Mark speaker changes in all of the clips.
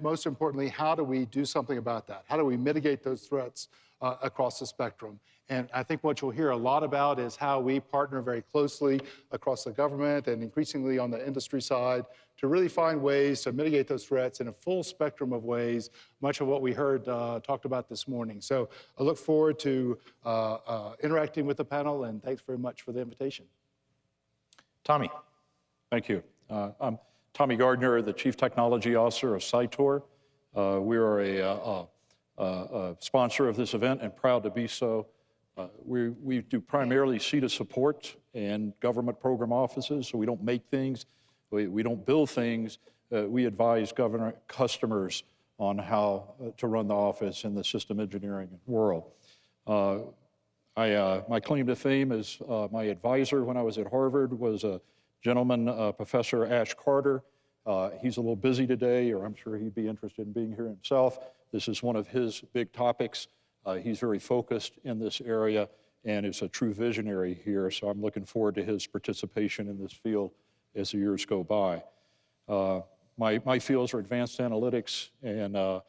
Speaker 1: most importantly, how do we do something about that? How do we mitigate those threats across the spectrum? And I think what you'll hear a lot about is how we partner very closely across the government and increasingly on the industry side to really find ways to mitigate those threats in a full spectrum of ways, much of what we heard talked about this morning. So I look forward to interacting with the panel, and thanks very much for the invitation.
Speaker 2: Tommy.
Speaker 3: Thank you. I'm Tommy Gardner, the Chief Technology Officer of Cytor. We are a sponsor of this event and proud to be so. We do primarily CETA support and government program offices, so we don't make things, we don't build things. We advise government customers on how to run the office in the system engineering world. My claim to fame is my advisor when I was at Harvard was a gentleman, Professor Ash Carter. He's a little busy today, or I'm sure he'd be interested in being here himself. This is one of his big topics. He's very focused in this area and is a true visionary here, so I'm looking forward to his participation in this field as the years go by. My fields are advanced analytics and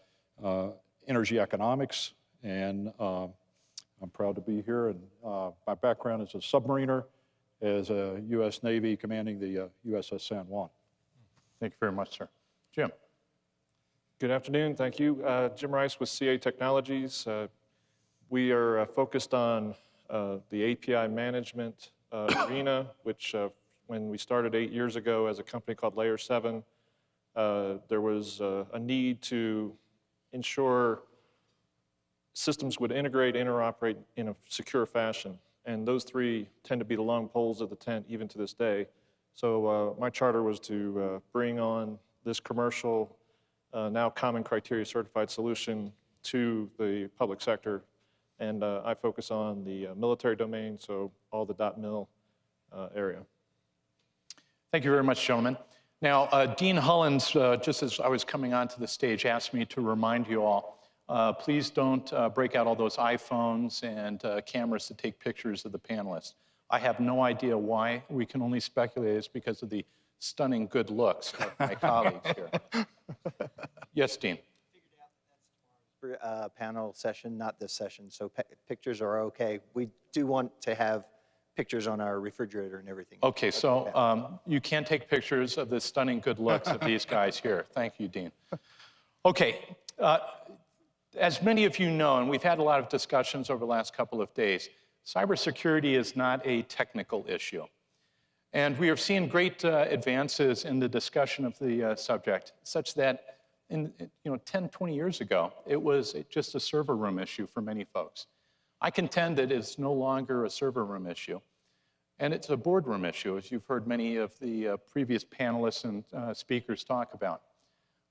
Speaker 3: energy economics, and I'm proud to be here. And my background is a submariner, as a U.S. Navy commanding the USS San Juan.
Speaker 2: Thank you very much, sir. Jim.
Speaker 4: Good afternoon. Thank you. Jim Rice with CA Technologies. We are focused on the API management arena, which when we started 8 years ago as a company called Layer 7, there was a need to ensure systems would integrate, interoperate in a secure fashion. And those three tend to be the long poles of the tent even to this day. So my charter was to bring on this commercial, now common criteria certified solution to the public sector. And I focus on the military domain, so all the .mil area.
Speaker 2: Thank you very much, gentlemen. Now, Dean Hullins, just as I was coming onto the stage, asked me to remind you all, please don't break out all those iPhones and cameras to take pictures of the panelists. I have no idea why. We can only speculate it's because of the stunning good looks of my colleagues here. Yes, Dean.
Speaker 5: Panel session, not this session, so pictures are okay. We do want to have pictures on our refrigerator and everything.
Speaker 2: Okay, so you can take pictures of the stunning good looks of these guys here. Thank you, Dean. Okay, as many of you know, and we've had a lot of discussions over the last couple of days, cybersecurity is not a technical issue. And we have seen great advances in the discussion of the subject, such that 10, 20 years ago, it was just a server room issue for many folks. I contend that it's no longer a server room issue, and it's a boardroom issue, as you've heard many of the previous panelists and speakers talk about.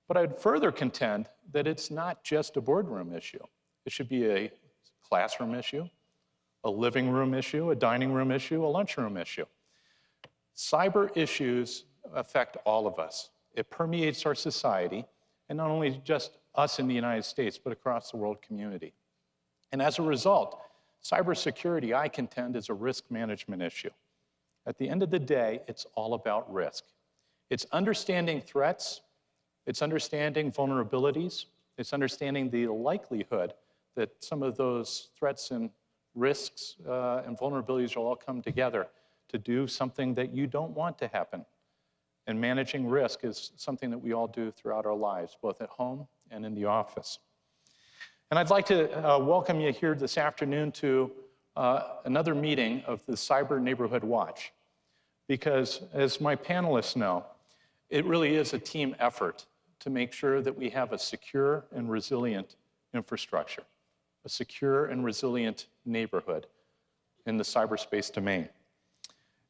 Speaker 2: But I'd further contend that it's not just a boardroom issue. It should be a classroom issue, a living room issue, a dining room issue, a lunchroom issue. Cyber issues affect all of us. It permeates our society, and not only just us in the United States, but across the world community. And as a result, cybersecurity, I contend, is a risk management issue. At the end of the day, it's all about risk. It's understanding threats, it's understanding vulnerabilities, it's understanding the likelihood that some of those threats and risks and vulnerabilities will all come together to do something that you don't want to happen. And managing risk is something that we all do throughout our lives, both at home and in the office. And I'd like to welcome you here this afternoon to another meeting of the Cyber Neighborhood Watch, because as my panelists know, it really is a team effort to make sure that we have a secure and resilient infrastructure, a secure and resilient neighborhood in the cyberspace domain.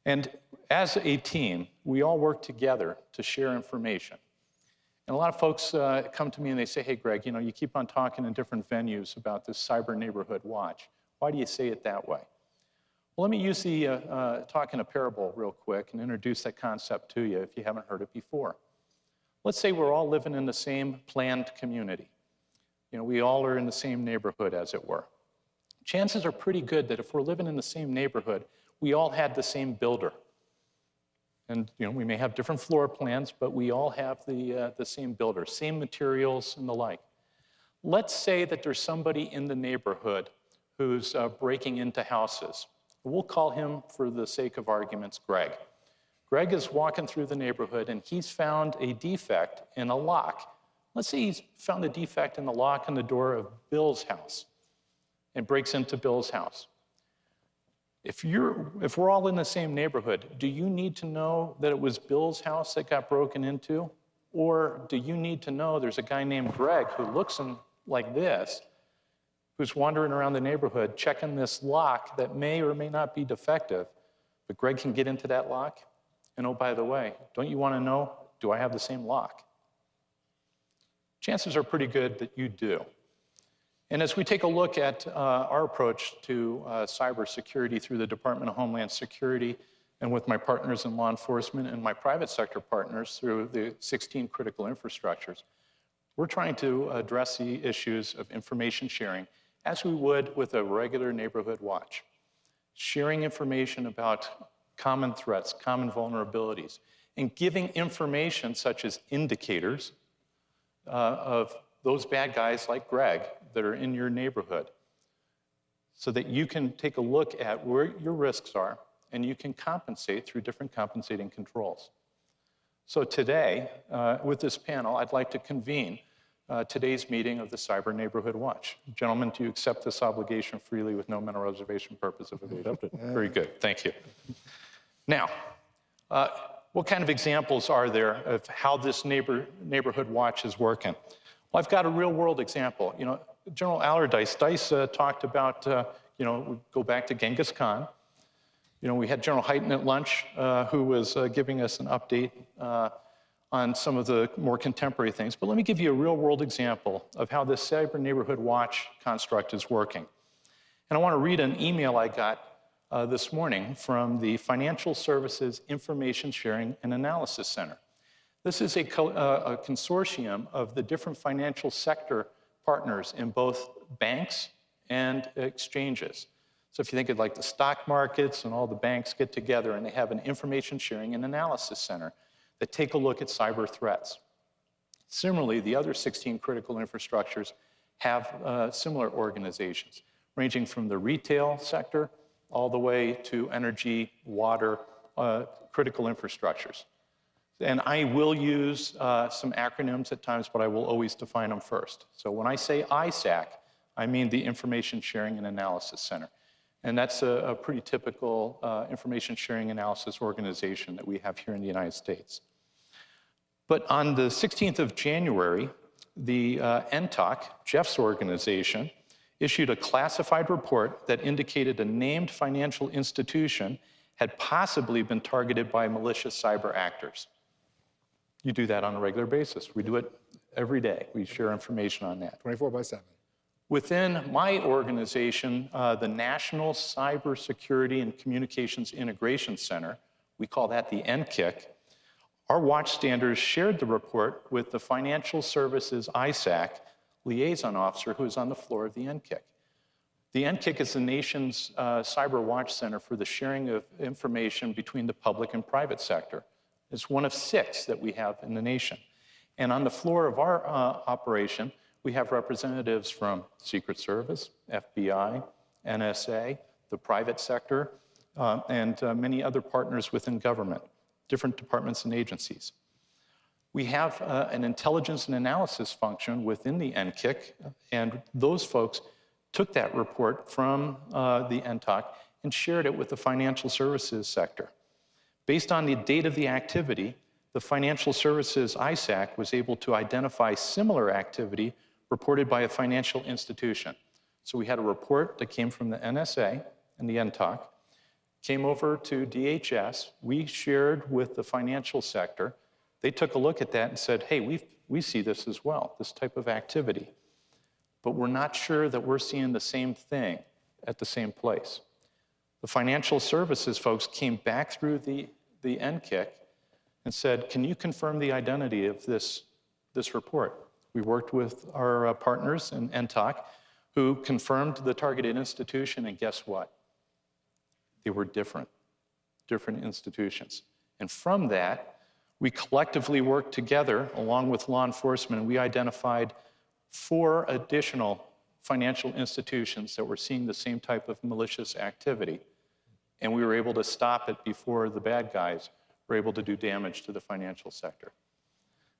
Speaker 2: And as a team, we all work together to share information. And a lot of folks come to me and they say, hey, Greg, you keep on talking in different venues about this Cyber Neighborhood Watch. Why do you say it that way? Well, let me use the talk in a parable real quick and introduce that concept to you if you haven't heard it before. Let's say we're all living in the same planned community. We all are in the same neighborhood, as it were. Chances are pretty good that if we're living in the same neighborhood, we all had the same builder. And we may have different floor plans, but we all have the same builder, same materials and the like. Let's say that there's somebody in the neighborhood who's breaking into houses. We'll call him, for the sake of arguments, Greg. Greg is walking through the neighborhood and he's found a defect in a lock. Let's say he's found a defect in the lock on the door of Bill's house and breaks into Bill's house. If we're all in the same neighborhood, do you need to know that it was Bill's house that got broken into? Or do you need to know there's a guy named Greg who looks like this, who's wandering around the neighborhood checking this lock that may or may not be defective, but Greg can get into that lock? And oh, by the way, don't you want to know, do I have the same lock? Chances are pretty good that you do. And as we take a look at our approach to cybersecurity through the Department of Homeland Security and with my partners in law enforcement and my private sector partners through the 16 critical infrastructures, we're trying to address the issues of information sharing as we would with a regular neighborhood watch. Sharing information about common threats, common vulnerabilities, and giving information such as indicators of those bad guys like Greg that are in your neighborhood so that you can take a look at where your risks are and you can compensate through different compensating controls. So today, with this panel, I'd like to convene today's meeting of the Cyber Neighborhood Watch. Gentlemen, do you accept this obligation freely with no mental reservation purpose of evasion? Very good, thank you. Now, what kind of examples are there of how this neighborhood watch is working? Well, I've got a real world example. General Allardyce talked about, we go back to Genghis Khan. We had General Hyten at lunch who was giving us an update on some of the more contemporary things. But let me give you a real world example of how this Cyber Neighborhood Watch construct is working. And I want to read an email I got this morning from the Financial Services Information Sharing and Analysis Center. This is a consortium of the different financial sector partners in both banks and exchanges. So if you think of like the stock markets and all the banks get together and they have an information sharing and analysis center that take a look at cyber threats. Similarly, the other 16 critical infrastructures have similar organizations, ranging from the retail sector all the way to energy, water, critical infrastructures. And I will use some acronyms at times, but I will always define them first. So when I say ISAC, I mean the Information Sharing and Analysis Center. And that's a pretty typical information sharing analysis organization that we have here in the United States. But on the 16th of January, the NTOC, Jeff's organization, issued a classified report that indicated a named financial institution had possibly been targeted by malicious cyber actors. You do that on a regular basis. We do it every day. We share information on that.
Speaker 1: 24/7.
Speaker 2: Within my organization, the National Cybersecurity and Communications Integration Center, we call that the NCIC, our watch standards shared the report with the Financial Services ISAC liaison officer who is on the floor of the NCIC. The NCIC is the nation's cyber watch center for the sharing of information between the public and private sector. It's one of 6 that we have in the nation. And on the floor of our operation, we have representatives from Secret Service, FBI, NSA, the private sector, and many other partners within government, different departments and agencies. We have an intelligence and analysis function within the NCIC, and those folks took that report from the NTOC and shared it with the financial services sector. Based on the date of the activity, the Financial Services ISAC was able to identify similar activity reported by a financial institution. So we had a report that came from the NSA and the NTOC, came over to DHS, we shared with the financial sector, they took a look at that and said, hey, we see this as well, this type of activity, but we're not sure that we're seeing the same thing at the same place. The financial services folks came back through the NCIC and said, can you confirm the identity of this report? We worked with our partners in NTOC who confirmed the targeted institution, and guess what? They were different institutions. And from that, we collectively worked together along with law enforcement, and we identified 4 additional financial institutions that were seeing the same type of malicious activity. And we were able to stop it before the bad guys were able to do damage to the financial sector.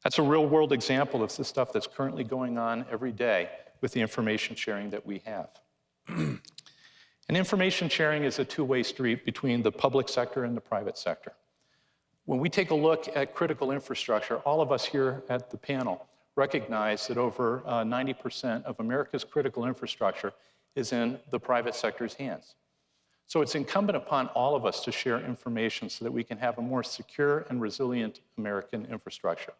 Speaker 2: That's a real-world example of the stuff that's currently going on every day with the information sharing that we have. And information sharing is a two-way street between the public sector and the private sector. When we take a look at critical infrastructure, all of us here at the panel recognize that over 90% of America's critical infrastructure is in the private sector's hands. So it's incumbent upon all of us to share information so that we can have a more secure and resilient American infrastructure.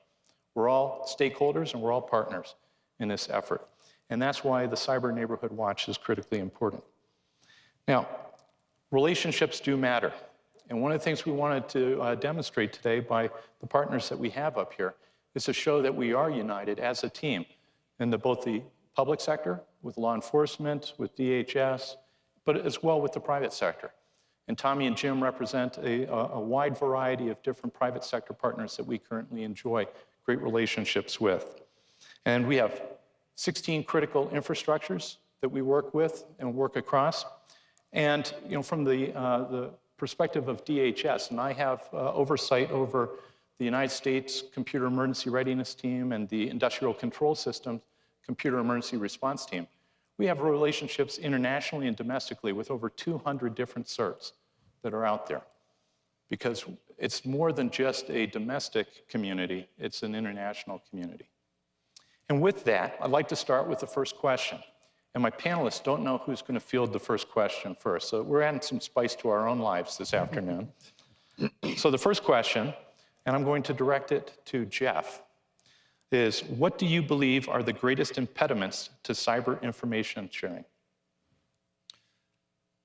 Speaker 2: We're all stakeholders and we're all partners in this effort. And that's why the Cyber Neighborhood Watch is critically important. Now, relationships do matter. And one of the things we wanted to demonstrate today by the partners that we have up here is to show that we are united as a team in both the public sector, with law enforcement, with DHS, but as well with the private sector. And Tommy and Jim represent a wide variety of different private sector partners that we currently enjoy great relationships with. And we have 16 critical infrastructures that we work with and work across. And from the perspective of DHS, and I have oversight over the United States Computer Emergency Readiness Team and the Industrial Control Systems Computer Emergency Response Team. We have relationships internationally and domestically with over 200 different CERTs that are out there, because it's more than just a domestic community, it's an international community. And with that, I'd like to start with the first question. And my panelists don't know who's going to field the first question first, so we're adding some spice to our own lives this afternoon. So the first question, and I'm going to direct it to Jeff, is what do you believe are the greatest impediments to cyber information sharing?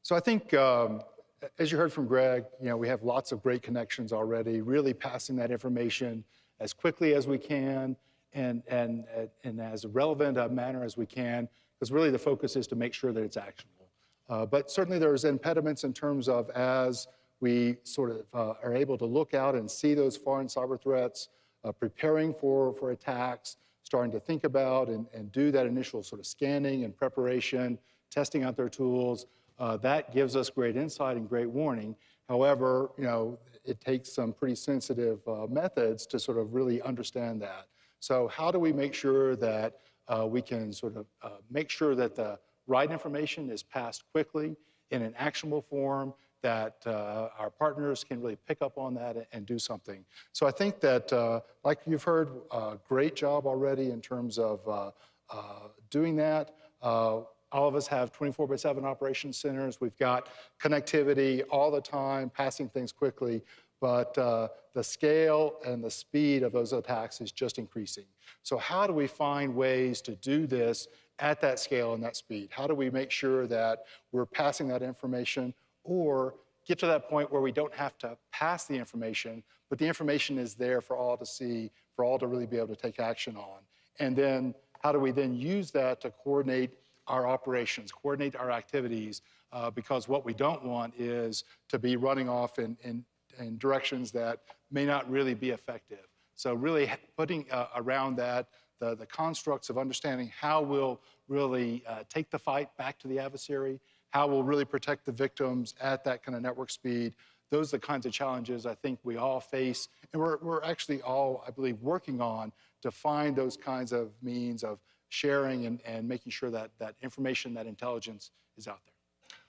Speaker 1: So I think, as you heard from Greg, we have lots of great connections already, really passing that information as quickly as we can and as relevant a manner as we can, because really the focus is to make sure that it's actionable. But certainly there's impediments in terms of as we sort of are able to look out and see those foreign cyber threats, preparing for attacks, starting to think about and do that initial sort of scanning and preparation, testing out their tools. That gives us great insight and great warning. However, it takes some pretty sensitive methods to sort of really understand that. So how do we make sure that we can sort of make sure that the right information is passed quickly in an actionable form, that our partners can really pick up on that and do something. So I think that, like you've heard, a great job already in terms of doing that. All of us have 24/7 operations centers. We've got connectivity all the time, passing things quickly, but the scale and the speed of those attacks is just increasing. So how do we find ways to do this at that scale and that speed? How do we make sure that we're passing that information, or get to that point where we don't have to pass the information, but the information is there for all to see, for all to really be able to take action on? And then how do we then use that to coordinate our operations, coordinate our activities, because what we don't want is to be running off in directions that may not really be effective. So really putting around that the constructs of understanding how we'll really take the fight back to the adversary, how we'll really protect the victims at that kind of network speed. Those are the kinds of challenges I think we all face, and we're actually all, I believe, working on to find those kinds of means of sharing and making sure that that information, that intelligence is out there.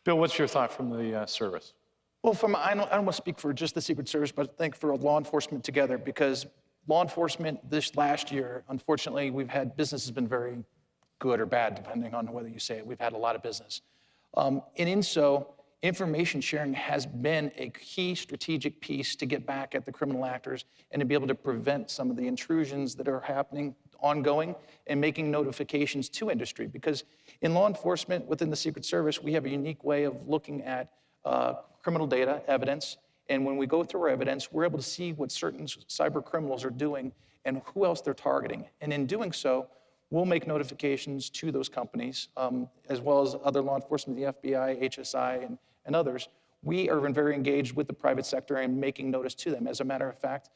Speaker 2: Bill, what's your thought from the service?
Speaker 6: Well, I don't want to speak for just the Secret Service, but I think for law enforcement together, because law enforcement this last year, unfortunately, business has been very good or bad, depending on whether you say it. We've had a lot of business. And in so, information sharing has been a key strategic piece to get back at the criminal actors and to be able to prevent some of the intrusions that are happening ongoing and making notifications to industry. Because in law enforcement, within the Secret Service, we have a unique way of looking at criminal data, evidence, and when we go through our evidence, we're able to see what certain cyber criminals are doing and who else they're targeting. And in doing so, we'll make notifications to those companies, as well as other law enforcement, the FBI, HSI, and others, we are very engaged with the private sector and making notice to them. As a matter of fact,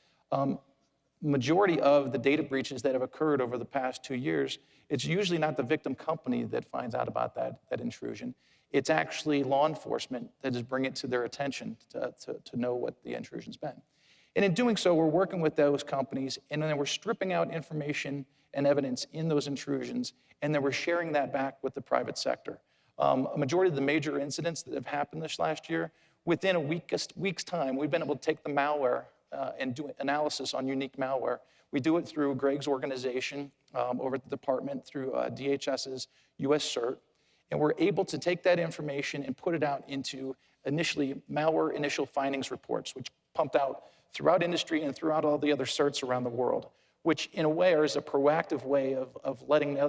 Speaker 6: majority of the data breaches that have occurred over the past 2 years, it's usually not the victim company that finds out about that intrusion. It's actually law enforcement that is bringing it to their attention to know what the intrusion's been. And in doing so, we're working with those companies, and then we're stripping out information and evidence in those intrusions, and then we're sharing that back with the private sector. A majority of the major incidents that have happened this last year, within a week's time, we've been able to take the malware and do analysis on unique malware. We do it through Greg's organization over at the department, through DHS's US CERT, and we're able to take that information and put it out into initially malware initial findings reports, which pumped out throughout industry and throughout all the other certs around the world, which in a way is a proactive way of letting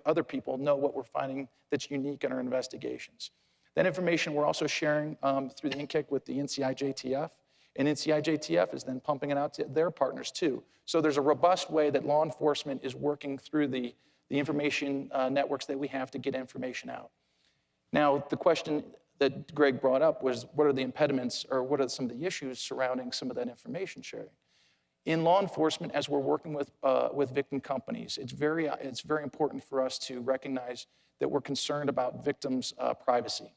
Speaker 6: other people know what we're finding that's unique in our investigations. That information we're also sharing through the NCIC with the NCIJTF, and NCIJTF is then pumping it out to their partners too. So there's a robust way that law enforcement is working through the information networks that we have to get information out. Now, the question that Greg brought up was, what are the impediments or what are some of the issues surrounding some of that information sharing? In law enforcement, as we're working with victim companies, it's very important for us to recognize that we're concerned about victims' privacy.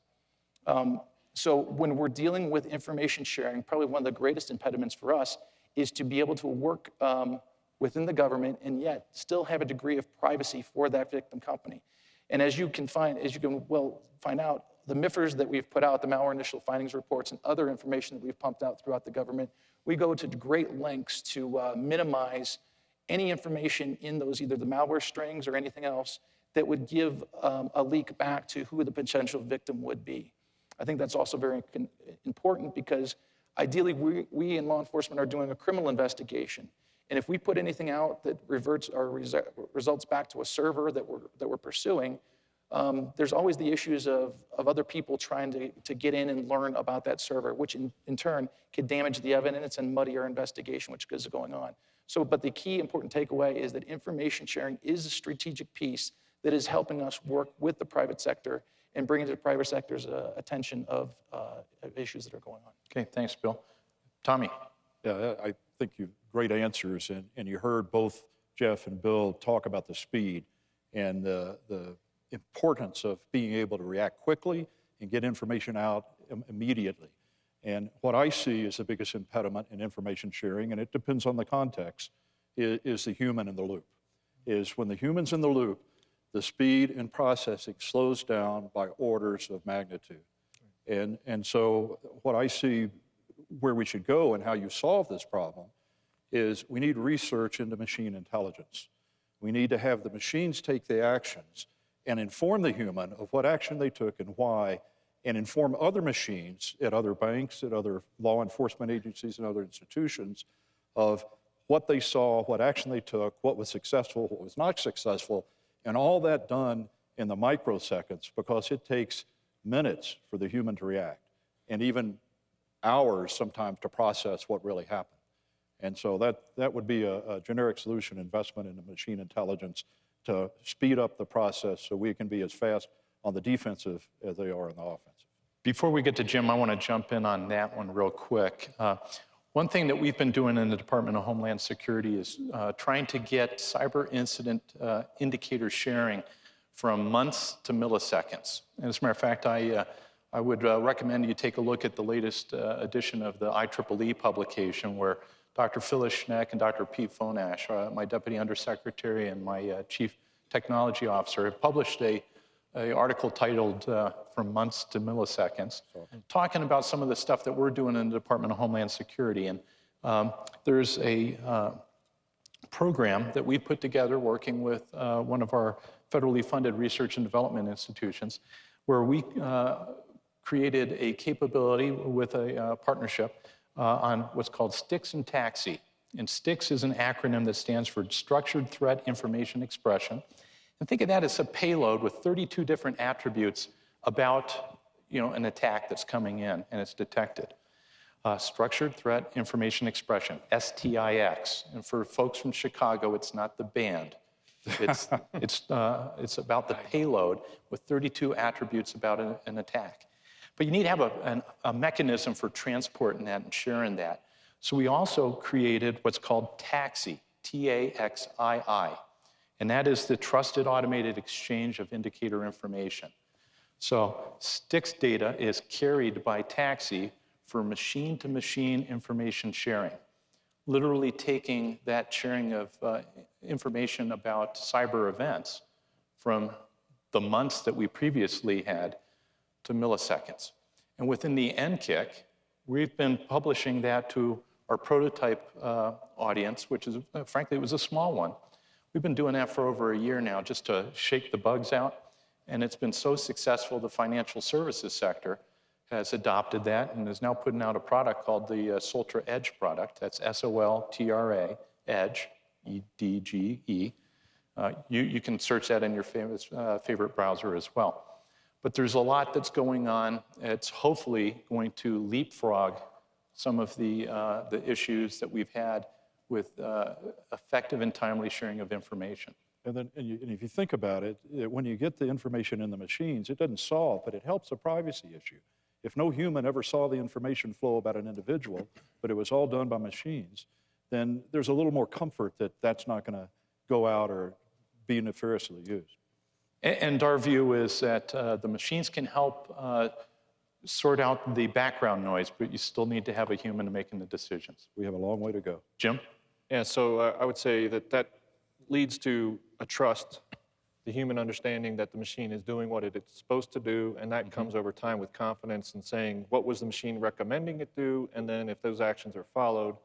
Speaker 6: So when we're dealing with information sharing, probably one of the greatest impediments for us is to be able to work within the government and yet still have a degree of privacy for that victim company. And as you can find out, the MIFRs that we've put out, the malware initial findings reports, and other information that we've pumped out throughout the government, we go to great lengths to minimize any information in those, either the malware strings or anything else, that would give a leak back to who the potential victim would be. I think that's also very important because ideally we in law enforcement are doing a criminal investigation. And if we put anything out that reverts or results back to a server that we're pursuing, there's always the issues of other people trying to get in and learn about that server, which in turn could damage the evidence and muddy our investigation, which is going on. So, but the key important takeaway is that information sharing is a strategic piece that is helping us work with the private sector and bring it to the private sector's attention of issues that are going on.
Speaker 2: Okay, thanks, Bill. Tommy.
Speaker 3: Yeah, I think you've great answers, and you heard both Jeff and Bill talk about the speed and the importance of being able to react quickly and get information out immediately. And what I see as the biggest impediment in information sharing, and it depends on the context, is the human in the loop. Is when the human's in the loop, the speed in processing slows down by orders of magnitude. And so what I see where we should go and how you solve this problem is we need research into machine intelligence. We need to have the machines take the actions and inform the human of what action they took and why, and inform other machines at other banks, at other law enforcement agencies and other institutions of what they saw, what action they took, what was successful, what was not successful, and all that done in the microseconds, because it takes minutes for the human to react, and even hours sometimes to process what really happened. And so that would be a generic solution investment in the machine intelligence to speed up the process so we can be as fast on the defensive as they are on the offensive.
Speaker 2: Before we get to Jim, I want to jump in on that one real quick. One thing that we've been doing in the Department of Homeland Security is trying to get cyber incident indicator sharing from months to milliseconds. And as a matter of fact, I would recommend you take a look at the latest edition of the IEEE publication, where Dr. Phyllis Schneck and Dr. Pete Fonash, my Deputy Undersecretary and my Chief Technology Officer, have published an article titled From Months to Milliseconds, talking about some of the stuff that we're doing in the Department of Homeland Security. And there's a program that we put together working with one of our federally funded research and development institutions, where we created a capability with a partnership on what's called STIX and TAXI. And STIX is an acronym that stands for Structured Threat Information Expression. And think of that as a payload with 32 different attributes about an attack that's coming in and it's detected. Structured Threat Information Expression, STIX. And for folks from Chicago, it's not the band. It's about the payload with 32 attributes about an attack. But you need to have a mechanism for transporting that and sharing that. So we also created what's called TAXII, T-A-X-I-I, and that is the Trusted Automated Exchange of Indicator Information. So STIX data is carried by TAXII for machine-to-machine information sharing, literally taking that sharing of information about cyber events from the months that we previously had to milliseconds. And within the NKIC, we've been publishing that to our prototype audience, which is, frankly, it was a small one. We've been doing that for over a year now just to shake the bugs out. And it's been so successful, the financial services sector has adopted that and is now putting out a product called the Soltra Edge product. That's S-O-L-T-R-A, Edge, E-D-G-E. You can search that in your favorite browser as well. But there's a lot that's going on. It's hopefully going to leapfrog some of the issues that we've had with effective and timely sharing of information.
Speaker 3: And if you think about it, when you get the information in the machines, it doesn't solve, but it helps a privacy issue. If no human ever saw the information flow about an individual, but it was all done by machines, then there's a little more comfort that that's not going to go out or be nefariously used.
Speaker 2: And our view is that the machines can help sort out the background noise, but you still need to have a human making the decisions.
Speaker 3: We have a long way to go.
Speaker 2: Jim?
Speaker 4: Yeah, so I would say that leads to a trust, the human understanding that the machine is doing what it's supposed to do, and that comes over time with confidence and saying, what was the machine recommending it do? And then if those actions are followed,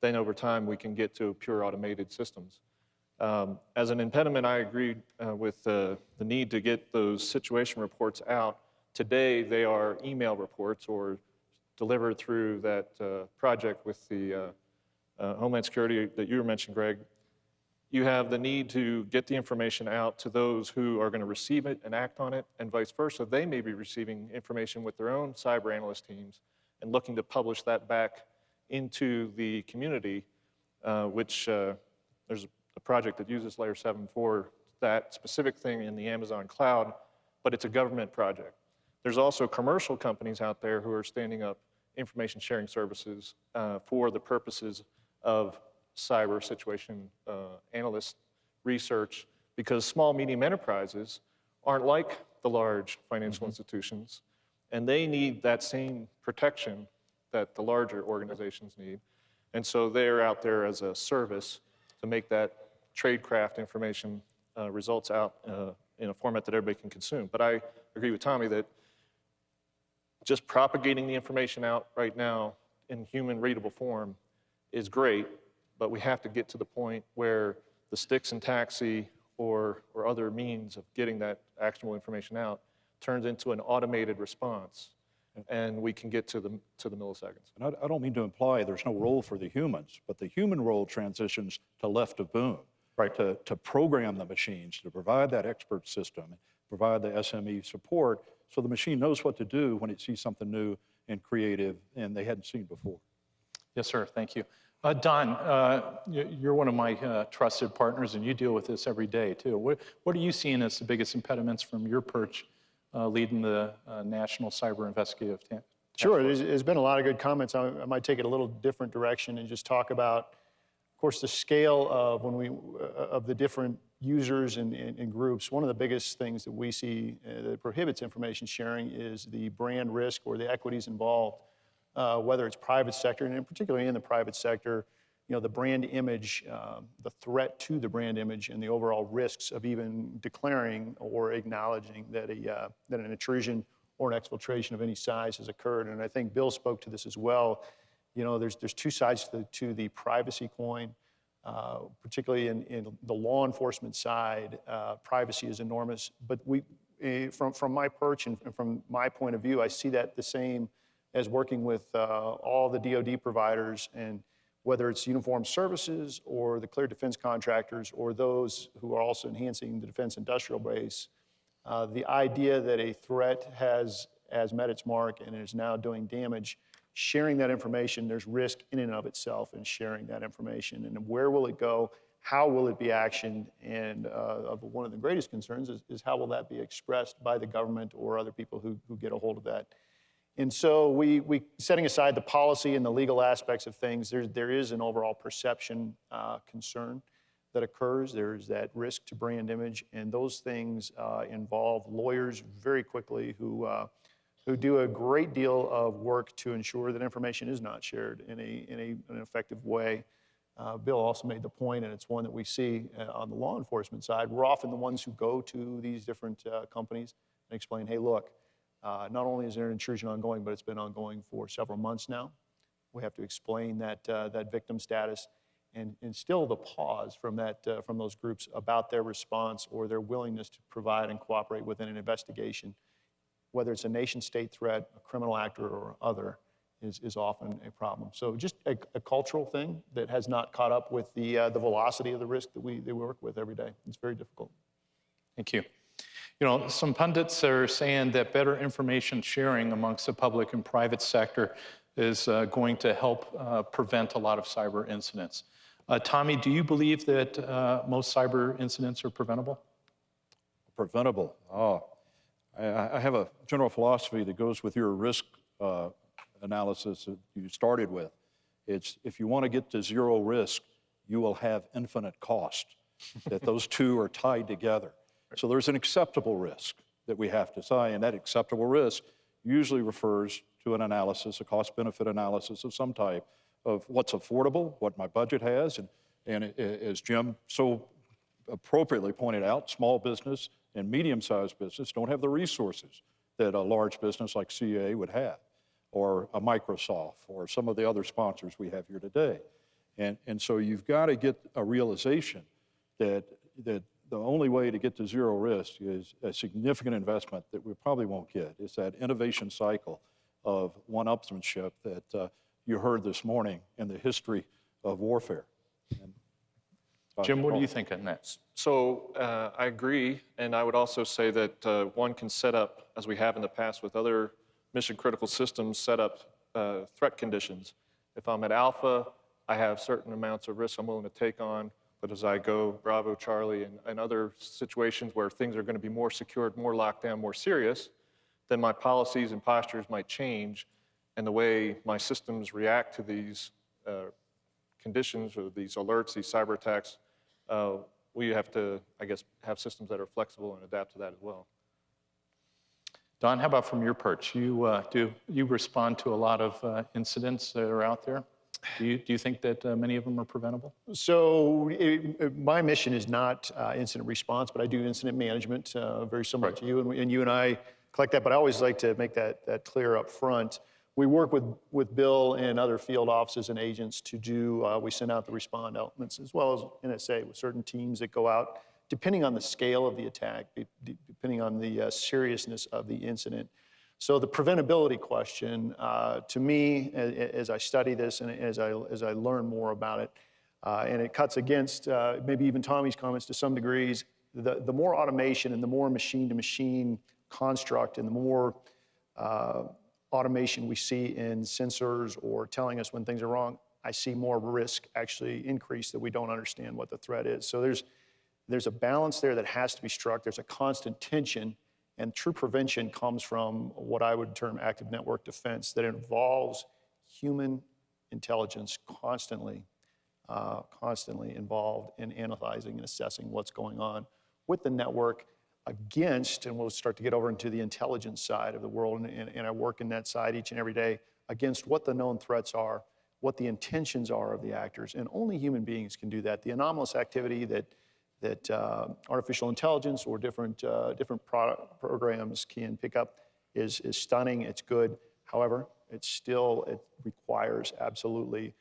Speaker 4: then over time we can get to pure automated systems. As an impediment, I agree with the need to get those situation reports out. Today, they are email reports or delivered through that project with the Homeland Security that you mentioned, Greg. You have the need to get the information out to those who are going to receive it and act on it, and vice versa. They may be receiving information with their own cyber analyst teams and looking to publish that back into the community, which there's a project that uses Layer 7 for that specific thing in the Amazon cloud, but it's a government project. There's also commercial companies out there who are standing up information sharing services for the purposes of cyber situation analyst research, because small, medium enterprises aren't like the large financial institutions, and they need that same protection that the larger organizations need. And so they're out there as a service to make that tradecraft information results out in a format that everybody can consume. But I agree with Tommy that just propagating the information out right now in human readable form is great, but we have to get to the point where the STIX and TAXII or other means of getting that actionable information out turns into an automated response, and we can get to the milliseconds.
Speaker 3: And I don't mean to imply there's no role for the humans, but the human role transitions to left of boom, right? To program the machines, to provide that expert system, provide the SME support, so the machine knows what to do when it sees something new and creative and they hadn't seen before.
Speaker 2: Yes, sir. Thank you. Don, you're one of my trusted partners, and you deal with this every day, too. What are you seeing as the biggest impediments from your perch leading the National Cyber Investigative Task Force?
Speaker 7: Sure. There's been a lot of good comments. I might take it a little different direction and just talk about, of course, the scale of of the different users and groups. One of the biggest things that we see that prohibits information sharing is the brand risk or the equities involved. Whether it's private sector, and particularly in the private sector, the brand image, the threat to the brand image, and the overall risks of even declaring or acknowledging that an intrusion or an exfiltration of any size has occurred. And I think Bill spoke to this as well. There's two sides to the privacy coin. Particularly in the law enforcement side, privacy is enormous. But from my perch and from my point of view, I see that the same as working with all the DoD providers, and whether it's uniformed services or the cleared defense contractors or those who are also enhancing the defense industrial base, the idea that a threat has met its mark and is now doing damage, sharing that information, there's risk in and of itself in sharing that information. And where will it go? How will it be actioned? And one of the greatest concerns is how will that be expressed by the government or other people who get a hold of that And so we setting aside the policy and the legal aspects of things, there is an overall perception concern that occurs. There's that risk to brand image, and those things involve lawyers very quickly who do a great deal of work to ensure that information is not shared in an effective way. Bill also made the point, and it's one that we see on the law enforcement side. We're often the ones who go to these different companies and explain, hey, look, not only is there an intrusion ongoing, but it's been ongoing for several months now. We have to explain that victim status and instill the pause from those groups about their response or their willingness to provide and cooperate within an investigation. Whether it's a nation-state threat, a criminal actor, or other, is often a problem. So just a cultural thing that has not caught up with the velocity of the risk that we work with every day. It's very difficult.
Speaker 2: Thank you. You know, some pundits are saying that better information sharing amongst the public and private sector is going to help prevent a lot of cyber incidents. Tommy, do you believe that most cyber incidents are preventable?
Speaker 3: Preventable. Oh, I have a general philosophy that goes with your risk analysis that you started with. It's if you want to get to zero risk, you will have infinite cost, that those two are tied together. So there's an acceptable risk that we have to say, and that acceptable risk usually refers to an analysis, a cost-benefit analysis of some type of what's affordable, what my budget has, and as Jim so appropriately pointed out, small business and medium-sized business don't have the resources that a large business like CA would have, or a Microsoft, or some of the other sponsors we have here today. And so you've got to get a realization that the only way to get to zero risk is a significant investment that we probably won't get. It's that innovation cycle of one-upsmanship that you heard this morning in the history of warfare. And
Speaker 2: Jim, what do you think on that?
Speaker 4: So I agree, and I would also say that one can set up, as we have in the past with other mission-critical systems, set up threat conditions. If I'm at Alpha, I have certain amounts of risk I'm willing to take on, but as I go Bravo, Charlie, and other situations where things are going to be more secured, more locked down, more serious, then my policies and postures might change, and the way my systems react to these conditions or these alerts, these cyber attacks, we have to, I guess, have systems that are flexible and adapt to that as well.
Speaker 2: Don, how about from your perch? Do you respond to a lot of incidents that are out there? Do you think that many of them are preventable?
Speaker 7: So my mission is not incident response, but I do incident management, very similar to you, and you and I collect that, but I always like to make that clear up front. We work with Bill and other field offices and agents to do, we send out the respond elements as well as NSA with certain teams that go out, depending on the scale of the attack, depending on the seriousness of the incident. So the preventability question, to me, as I study this and as I learn more about it, and it cuts against maybe even Tommy's comments to some degrees, the more automation and the more machine-to-machine construct and the more automation we see in sensors or telling us when things are wrong, I see more risk actually increase that we don't understand what the threat is. So there's a balance there that has to be struck. There's a constant tension. And true prevention comes from what I would term active network defense that involves human intelligence constantly involved in analyzing and assessing what's going on with the network against, and we'll start to get over into the intelligence side of the world, and I work in that side each and every day, against what the known threats are, what the intentions are of the actors, and only human beings can do that. The anomalous activity that artificial intelligence or different programs can pick up is stunning, it's good. However, it requires absolutely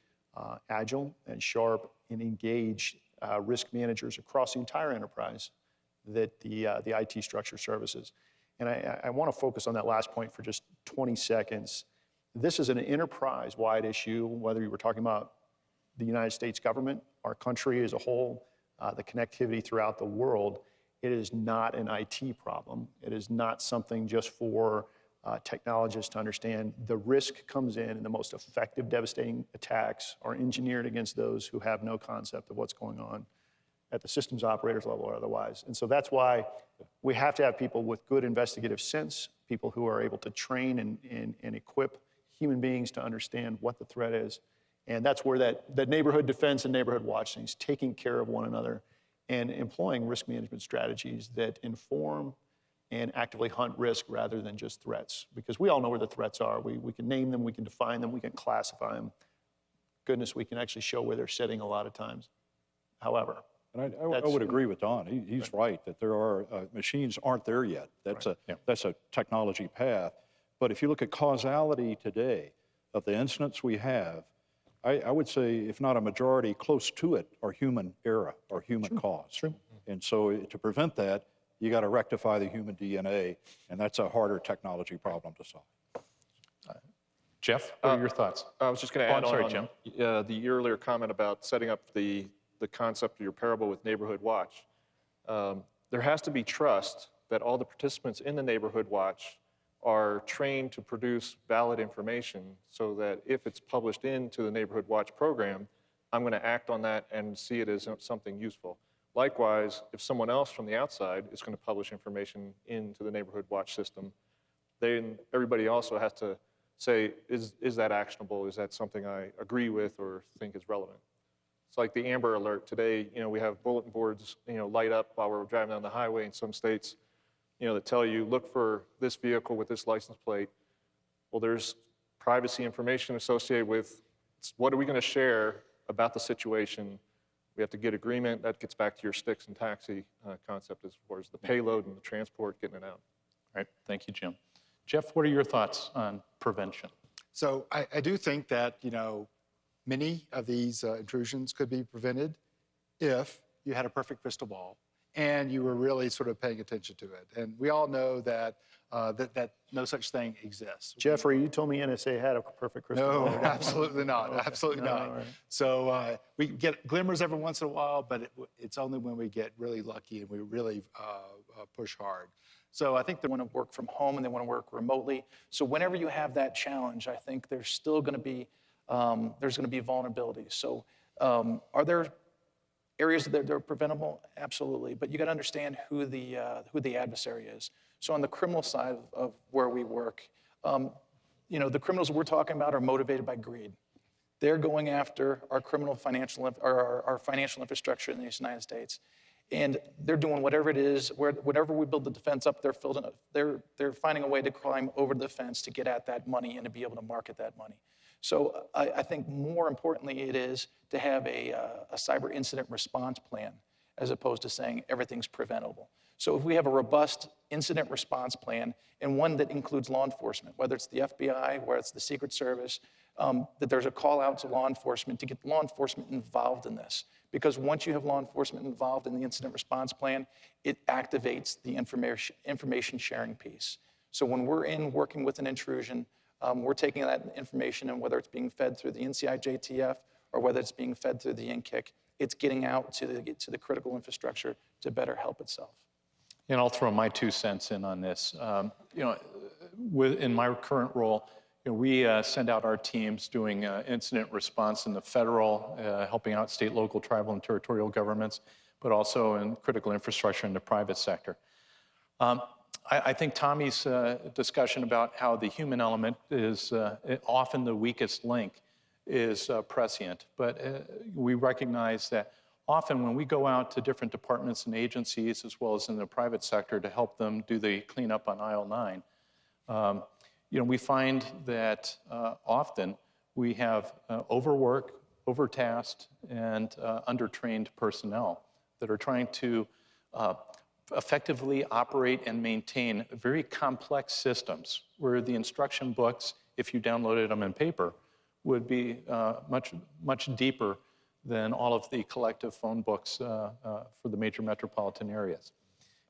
Speaker 7: agile and sharp and engaged risk managers across the entire enterprise that the IT structure services. And I want to focus on that last point for just 20 seconds. This is an enterprise-wide issue, whether you were talking about the United States government, our country as a whole, the connectivity throughout the world. It is not an IT problem. It is not something just for technologists to understand. The risk comes in, and the most effective, devastating attacks are engineered against those who have no concept of what's going on at the systems operators level or otherwise. And so that's why we have to have people with good investigative sense, people who are able to train and equip human beings to understand what the threat is. And that's where that neighborhood defense and neighborhood watch things, taking care of one another and employing risk management strategies that inform and actively hunt risk rather than just threats. Because we all know where the threats are. We can name them, we can define them, we can classify them. Goodness, we can actually show where they're sitting a lot of times. However,
Speaker 3: And I would agree with Don. He's right that there are, machines aren't there yet. That's a technology path. But if you look at causality today of the incidents we have, I would say, if not a majority, close to it are human error or human cause. True. And so to prevent that, you got to rectify the human DNA, and that's a harder technology problem to solve.
Speaker 2: Jeff, what are your thoughts?
Speaker 4: I was just going to add
Speaker 2: sorry,
Speaker 4: on
Speaker 2: Jim.
Speaker 4: The earlier comment about setting up the concept of your parable with Neighborhood Watch. There has to be trust that all the participants in the Neighborhood Watch are trained to produce valid information so that if it's published into the Neighborhood Watch program, I'm going to act on that and see it as something useful. Likewise, if someone else from the outside is going to publish information into the Neighborhood Watch system, then everybody also has to say, is that actionable? Is that something I agree with or think is relevant? It's like the Amber Alert today. We have bulletin boards, light up while we're driving down the highway in some states, that tell you, look for this vehicle with this license plate. Well, there's privacy information associated with what are we going to share about the situation. We have to get agreement. That gets back to your sticks and taxi concept as far as the payload and the transport, getting it out.
Speaker 2: All right, thank you, Jim. Jeff, what are your thoughts on prevention?
Speaker 1: So I do think that, many of these intrusions could be prevented if you had a perfect crystal ball and you were really sort of paying attention to it. And we all know that that no such thing exists.
Speaker 7: Jeffrey, you told me NSA had a perfect crystal ball.
Speaker 1: No, absolutely not. Absolutely not.
Speaker 7: Right.
Speaker 1: So we get glimmers every once in a while, but it's only when we get really lucky and we really push hard.
Speaker 6: So I think they want to work from home and they want to work remotely. So whenever you have that challenge, I think there's still going to be vulnerabilities. So are there areas that are preventable? Absolutely. But you got to understand who the adversary is. So on the criminal side of where we work, the criminals we're talking about are motivated by greed. They're going after our financial infrastructure in the United States. And they're doing whatever it is, whatever we build the defense up, they're finding a way to climb over the fence to get at that money and to be able to market that money. So I think more importantly, it is to have a cyber incident response plan as opposed to saying everything's preventable. So if we have a robust incident response plan and one that includes law enforcement, whether it's the FBI, whether it's the Secret Service, that there's a call out to law enforcement to get law enforcement involved in this. Because once you have law enforcement involved in the incident response plan, it activates the information sharing piece. So when we're working with an intrusion, we're taking that information and whether it's being fed through the NCI-JTF or whether it's being fed through the NCIC, it's getting out to the critical infrastructure to better help itself.
Speaker 2: And I'll throw my 2 cents in on this. In my current role, we send out our teams doing incident response in the federal, helping out state, local, tribal, and territorial governments, but also in critical infrastructure in the private sector. I think Tommy's discussion about how the human element is often the weakest link is prescient, but we recognize that often when we go out to different departments and agencies, as well as in the private sector to help them do the cleanup on aisle 9, we find that often we have overworked, overtasked, and undertrained personnel that are trying to effectively operate and maintain very complex systems where the instruction books, if you downloaded them in paper, would be much deeper than all of the collective phone books for the major metropolitan areas.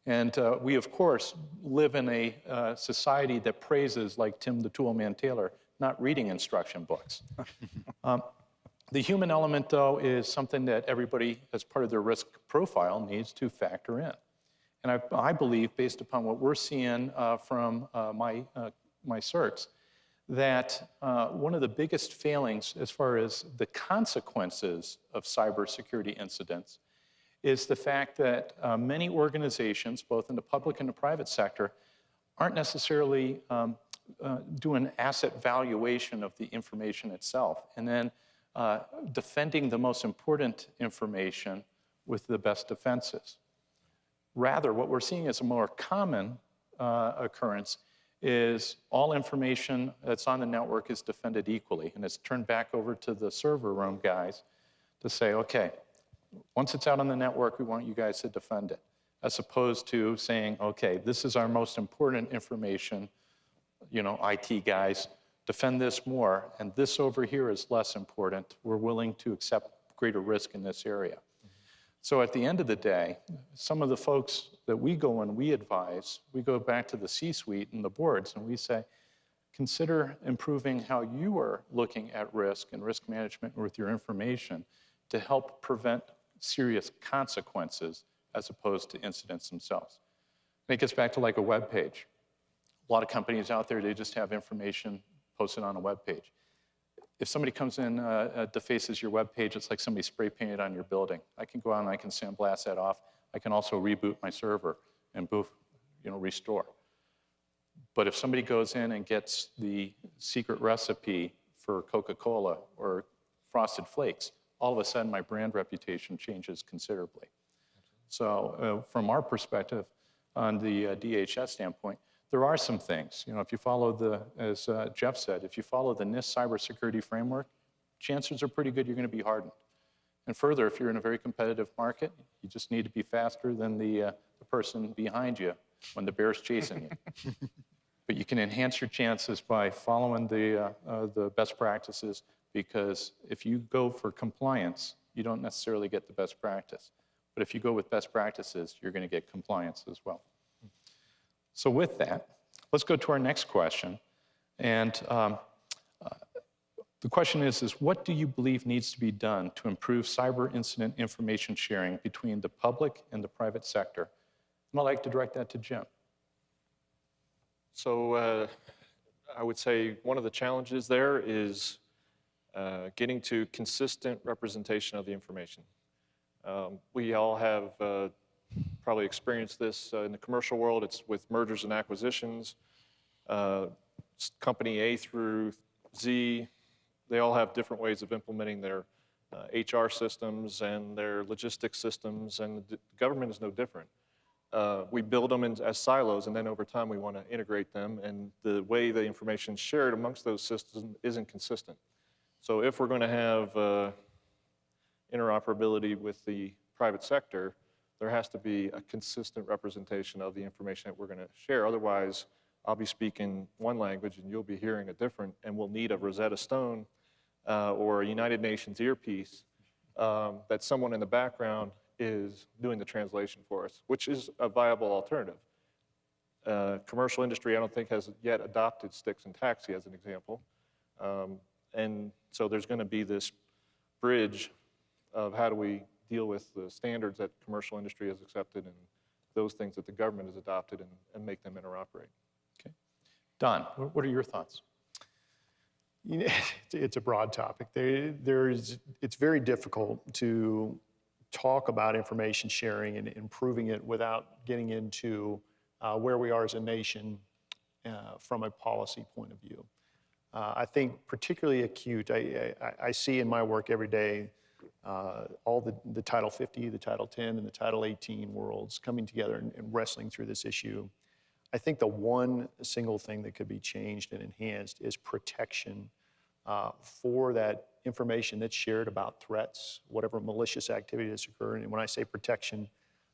Speaker 2: And we, of course, live in a society that praises, like Tim the Toolman Taylor, not reading instruction books. The human element, though, is something that everybody, as part of their risk profile, needs to factor in. And I believe, based upon what we're seeing from my certs, that one of the biggest failings as far as the consequences of cybersecurity incidents is the fact that many organizations, both in the public and the private sector, aren't necessarily doing asset valuation of the information itself, and then defending the most important information with the best defenses. Rather, what we're seeing as a more common occurrence is all information that's on the network is defended equally, and it's turned back over to the server room guys to say, okay, once it's out on the network, we want you guys to defend it, as opposed to saying, okay, this is our most important information, you know, IT guys, defend this more, and this over here is less important. We're willing to accept greater risk in this area. So at the end of the day, some of the folks that we go and we advise, we go back to the C-suite and the boards and we say, consider improving how you are looking at risk and risk management with your information to help prevent serious consequences as opposed to incidents themselves. And it gets back to like a web page. A lot of companies out there, they just have information posted on a web page. If somebody comes in, defaces your web page, it's like somebody spray painted on your building. I can go out and I can sandblast that off. I can also reboot my server and boof, you know, restore. But if somebody goes in and gets the secret recipe for Coca-Cola or Frosted Flakes, all of a sudden my brand reputation changes considerably. So from our perspective, on the DHS standpoint, there are some things. You know, if you follow the, as Jeff said, if you follow the NIST cybersecurity framework, chances are pretty good you're going to be hardened. And further, if you're in a very competitive market, you just need to be faster than the person behind you when the bear's chasing you. But you can enhance your chances by following the best practices, because if you go for compliance, you don't necessarily get the best practice. But if you go with best practices, you're going to get compliance as well. So with that, let's go to our next question. And the question is what do you believe needs to be done to improve cyber incident information sharing between the public and the private sector? And I'd like to direct that to Jim.
Speaker 4: So I would say one of the challenges there is getting to consistent representation of the information. We all have probably experienced this in the commercial world. It's with mergers and acquisitions. Company A through Z, they all have different ways of implementing their HR systems and their logistics systems, and the government is no different. We build them as silos, and then over time we want to integrate them, and the way the information is shared amongst those systems isn't consistent. So if we're going to have interoperability with the private sector, there has to be a consistent representation of the information that we're going to share. Otherwise, I'll be speaking one language and you'll be hearing a different, and we'll need a Rosetta Stone or a United Nations earpiece that someone in the background is doing the translation for us, which is a viable alternative. Commercial industry, I don't think, has yet adopted sticks and taxi as an example. And so there's going to be this bridge of how do we deal with the standards that commercial industry has accepted and those things that the government has adopted and make them interoperate.
Speaker 2: Okay. Don, what are your thoughts?
Speaker 7: You know, it's a broad topic. It's very difficult to talk about information sharing and improving it without getting into where we are as a nation from a policy point of view. I think particularly acute, I see in my work every day all the Title 50, the Title 10, and the Title 18 worlds coming together and wrestling through this issue. I think the one single thing that could be changed and enhanced is protection for that information that's shared about threats, whatever malicious activity that's occurring. And when I say protection,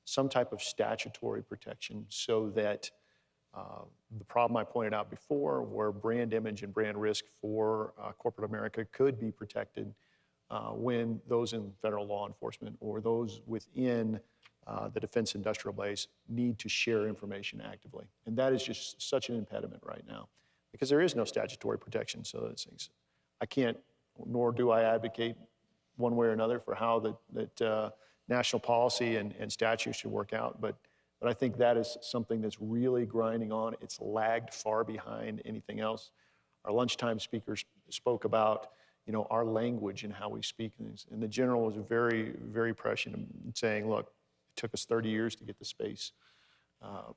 Speaker 7: some type of statutory protection so that the problem I pointed out before, where brand image and brand risk for corporate America could be protected when those in federal law enforcement or those within the defense industrial base need to share information actively. And that is just such an impediment right now because there is no statutory protection. So those things, I can't, nor do I advocate one way or another for how that national policy and statutes should work out. But I think that is something that's really grinding on. It's lagged far behind anything else. Our lunchtime speakers spoke about, our language and how we speak things. And the general was very, very prescient in saying, look, it took us 30 years to get the space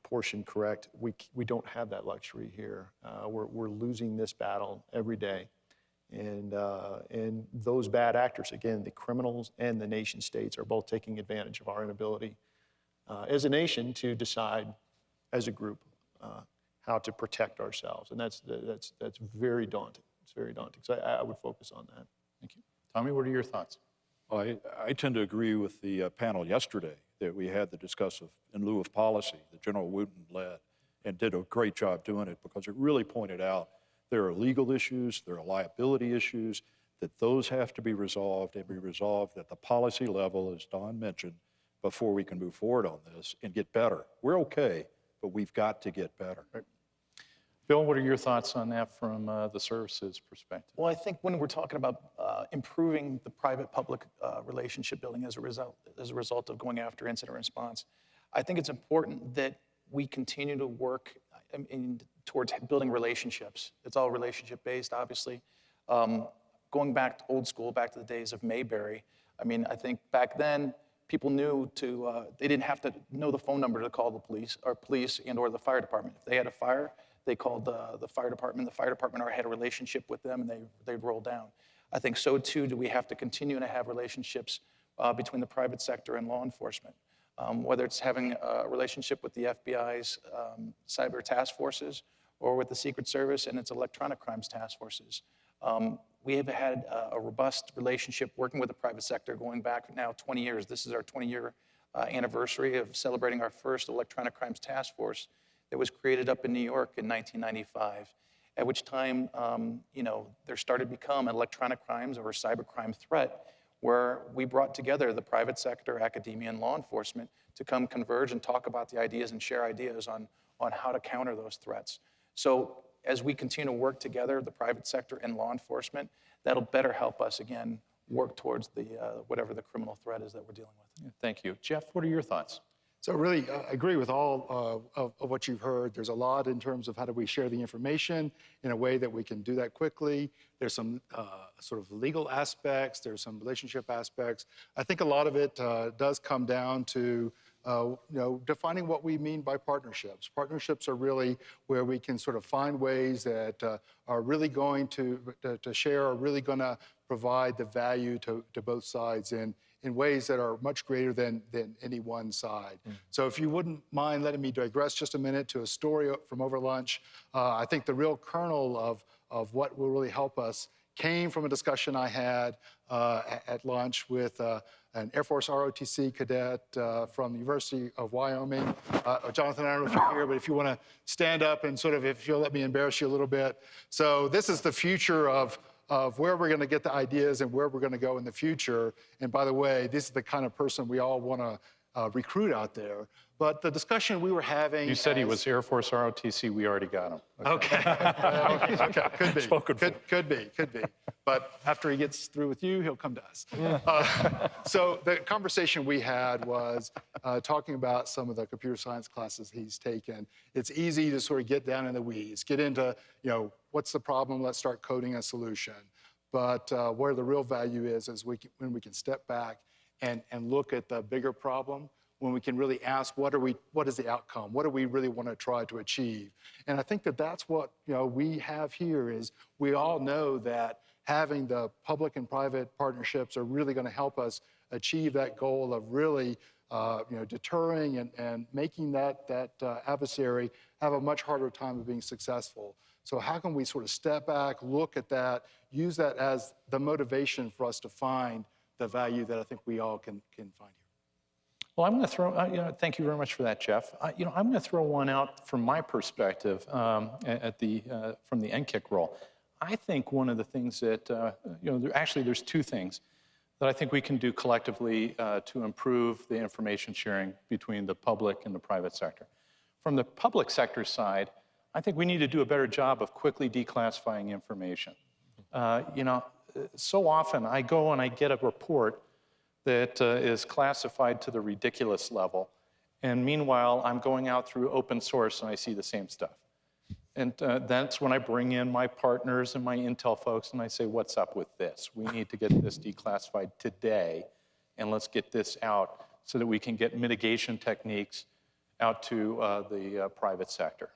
Speaker 7: portion correct. We don't have that luxury here. We're losing this battle every day. And those bad actors, again, the criminals and the nation states, are both taking advantage of our inability as a nation to decide as a group how to protect ourselves. And that's very daunting. It's very daunting. So I would focus on that.
Speaker 2: Thank you. Tommy, what are your thoughts?
Speaker 3: I tend to agree with the panel yesterday that we had to discuss in lieu of policy that General Wooten led and did a great job doing it, because it really pointed out there are legal issues, there are liability issues, that those have to be resolved and be resolved at the policy level, as Don mentioned, before we can move forward on this and get better. We're okay, but we've got to get better.
Speaker 2: Right. Bill, what are your thoughts on that from the services perspective?
Speaker 6: Well, I think when we're talking about improving the private-public relationship building as a result of going after incident response, I think it's important that we continue to work towards building relationships. It's all relationship-based, obviously. Going back to old school, back to the days of Mayberry, I mean, I think back then, people knew they didn't have to know the phone number to call the police and or the fire department. If they had a fire, they called the fire department. The fire department already had a relationship with them, and they'd roll down. I think so, too, do we have to continue to have relationships between the private sector and law enforcement, whether it's having a relationship with the FBI's cyber task forces or with the Secret Service and its electronic crimes task forces. We have had a robust relationship working with the private sector going back now 20 years. This is our 20-year anniversary of celebrating our first electronic crimes task force that was created up in New York in 1995, at which time, there started to become an electronic crimes or a cybercrime threat, where we brought together the private sector, academia, and law enforcement to come converge and talk about the ideas and share ideas on how to counter those threats. So as we continue to work together, the private sector and law enforcement, that'll better help us, again, work towards whatever the criminal threat is that we're dealing with.
Speaker 2: Thank you. Jeff, what are your thoughts?
Speaker 1: So really agree with all of what you've heard. There's a lot in terms of how do we share the information in a way that we can do that quickly. There's some sort of legal aspects. There's some relationship aspects. I think a lot of it does come down to defining what we mean by partnerships. Partnerships are really where we can sort of find ways that are really going to share, are really going to provide the value to both sides in ways that are much greater than any one side. So if you wouldn't mind letting me digress just a minute to a story from over lunch, I think the real kernel of what will really help us came from a discussion I had at lunch with an Air Force ROTC cadet from the University of Wyoming. Jonathan, I don't know if you're here, but if you want to stand up and sort of, if you'll let me embarrass you a little bit. So this is the future of where we're going to get the ideas and where we're going to go in the future. And by the way, this is the kind of person we all want to recruit out there. But the discussion we were having—
Speaker 2: You said he was Air Force ROTC. We already got him.
Speaker 1: Okay. Okay. Could be. Could be. But after he gets through with you, he'll come to us. So the conversation we had was talking about some of the computer science classes he's taken. It's easy to sort of get down in the weeds, get into, what's the problem? Let's start coding a solution. But where the real value is when we can step back and look at the bigger problem, when we can really ask, what is the outcome? What do we really want to try to achieve? And I think that's what we have here is we all know that having the public and private partnerships are really going to help us achieve that goal of really deterring and making that adversary have a much harder time of being successful. So how can we sort of step back, look at that, use that as the motivation for us to find the value that I think we all can find here?
Speaker 2: Well, I'm going to throw, thank you very much for that, Jeff. I'm going to throw one out from my perspective from the NCIC role. I think one of the things that, actually there's two things that I think we can do collectively to improve the information sharing between the public and the private sector. From the public sector side, I think we need to do a better job of quickly declassifying information. So often I go and I get a report that is classified to the ridiculous level. And meanwhile, I'm going out through open source and I see the same stuff. And that's when I bring in my partners and my intel folks and I say, what's up with this? We need to get this declassified today, and let's get this out so that we can get mitigation techniques out to the private sector.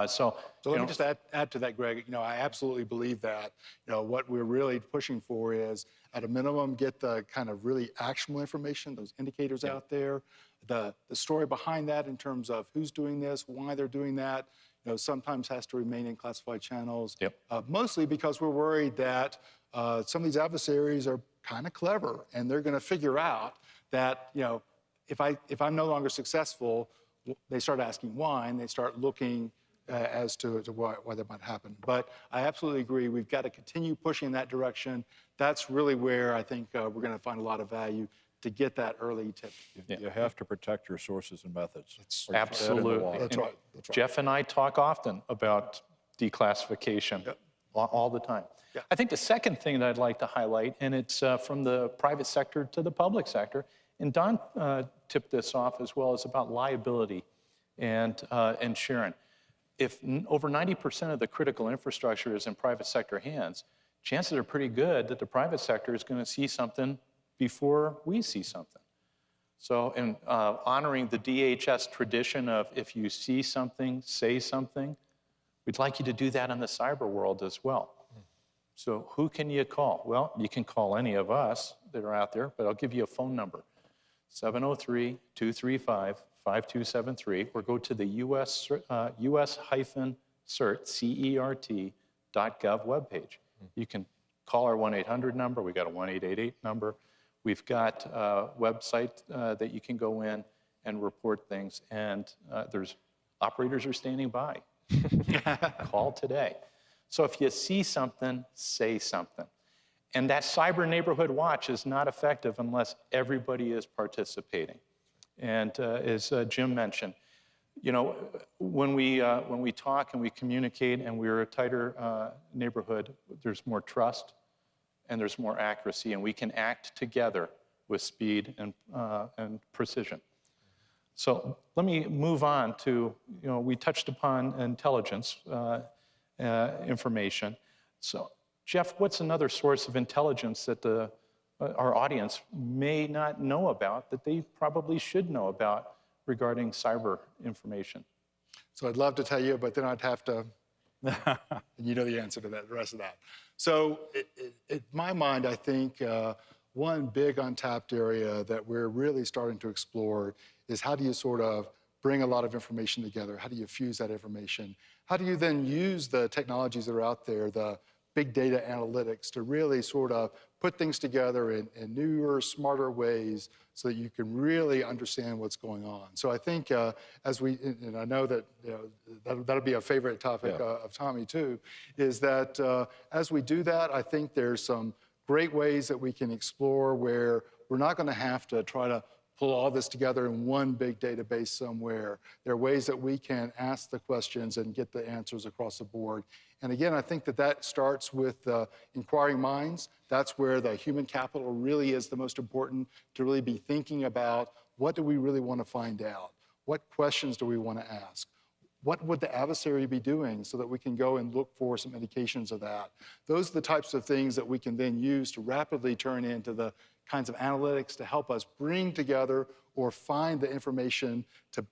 Speaker 1: So let me just add to that, Greg. I absolutely believe that. What we're really pushing for is, at a minimum, get the kind of really actionable information, those indicators out there, the story behind that in terms of who's doing this, why they're doing that. Sometimes has to remain in classified channels. Mostly because we're worried that some of these adversaries are kind of clever, and they're going to figure out that if I'm no longer successful, they start asking why, and they start looking as to why that might happen. But I absolutely agree. We've got to continue pushing in that direction. That's really where I think we're going to find a lot of value to get that early tip.
Speaker 3: You have to protect your sources and methods.
Speaker 2: Absolutely.
Speaker 1: That's right.
Speaker 2: Jeff and I talk often about declassification all the time. I think the second thing that I'd like to highlight, and it's from the private sector to the public sector, and Don tipped this off as well, is about liability and sharing. If over 90% of the critical infrastructure is in private sector hands, chances are pretty good that the private sector is going to see something before we see something. So in honoring the DHS tradition of if you see something, say something, we'd like you to do that in the cyber world as well. So who can you call? Well, you can call any of us that are out there, but I'll give you a phone number, 703-235-5273, or go to the US-CERT, CERT.gov webpage. You can call our 1-800 number. We've got a 1-888 number. We've got a website that you can go in and report things, and there's operators are standing by. Call today. So if you see something, say something. And that cyber neighborhood watch is not effective unless everybody is participating. And as Jim mentioned, when we talk and we communicate and we're a tighter neighborhood, there's more trust and there's more accuracy, and we can act together with speed and precision. So let me move on to, we touched upon intelligence information. So Jeff, what's another source of intelligence that our audience may not know about that they probably should know about regarding cyber information?
Speaker 1: So I'd love to tell you, but then I'd have to, and you know the answer to that, the rest of that. So in my mind, I think one big untapped area that we're really starting to explore is how do you sort of bring a lot of information together? How do you fuse that information? How do you then use the technologies that are out there, the big data analytics, to really sort of put things together in newer, smarter ways so that you can really understand what's going on? So I think and I know that that'll be a favorite topic of Tommy too, is that as we do that, I think there's some great ways that we can explore where we're not going to have to try to pull all this together in one big database somewhere. There are ways that we can ask the questions and get the answers across the board. And again, I think that starts with inquiring minds. That's where the human capital really is the most important, to really be thinking about what do we really want to find out? What questions do we want to ask? What would the adversary be doing so that we can go and look for some indications of that? Those are the types of things that we can then use to rapidly turn into the kinds of analytics to help us bring together or find the information to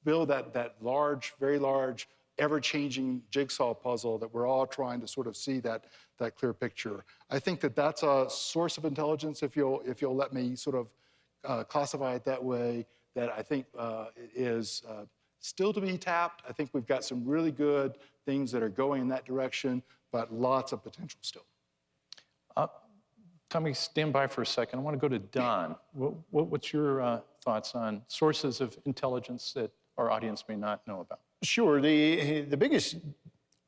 Speaker 1: build that large, very large, ever-changing jigsaw puzzle that we're all trying to sort of see that clear picture. I think that's a source of intelligence, if you'll let me sort of classify it that way, that I think is still to be tapped. I think we've got some really good things that are going in that direction, but lots of potential still.
Speaker 2: Tommy, stand by for a second. I want to go to Don. What's your thoughts on sources of intelligence that our audience may not know about?
Speaker 7: Sure. The biggest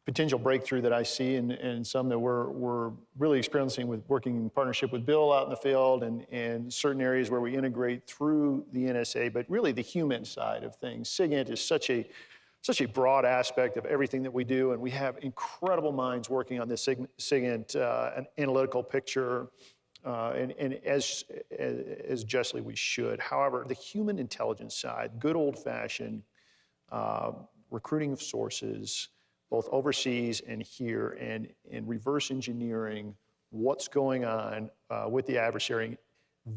Speaker 7: potential breakthrough that I see, and some that we're really experiencing with working in partnership with Bill out in the field and certain areas where we integrate through the NSA, but really the human side of things. SIGINT is such a broad aspect of everything that we do, and we have incredible minds working on this SIGINT an analytical picture, and as justly we should. However, the human intelligence side, good old-fashioned recruiting of sources, both overseas and here, and reverse engineering what's going on with the adversary.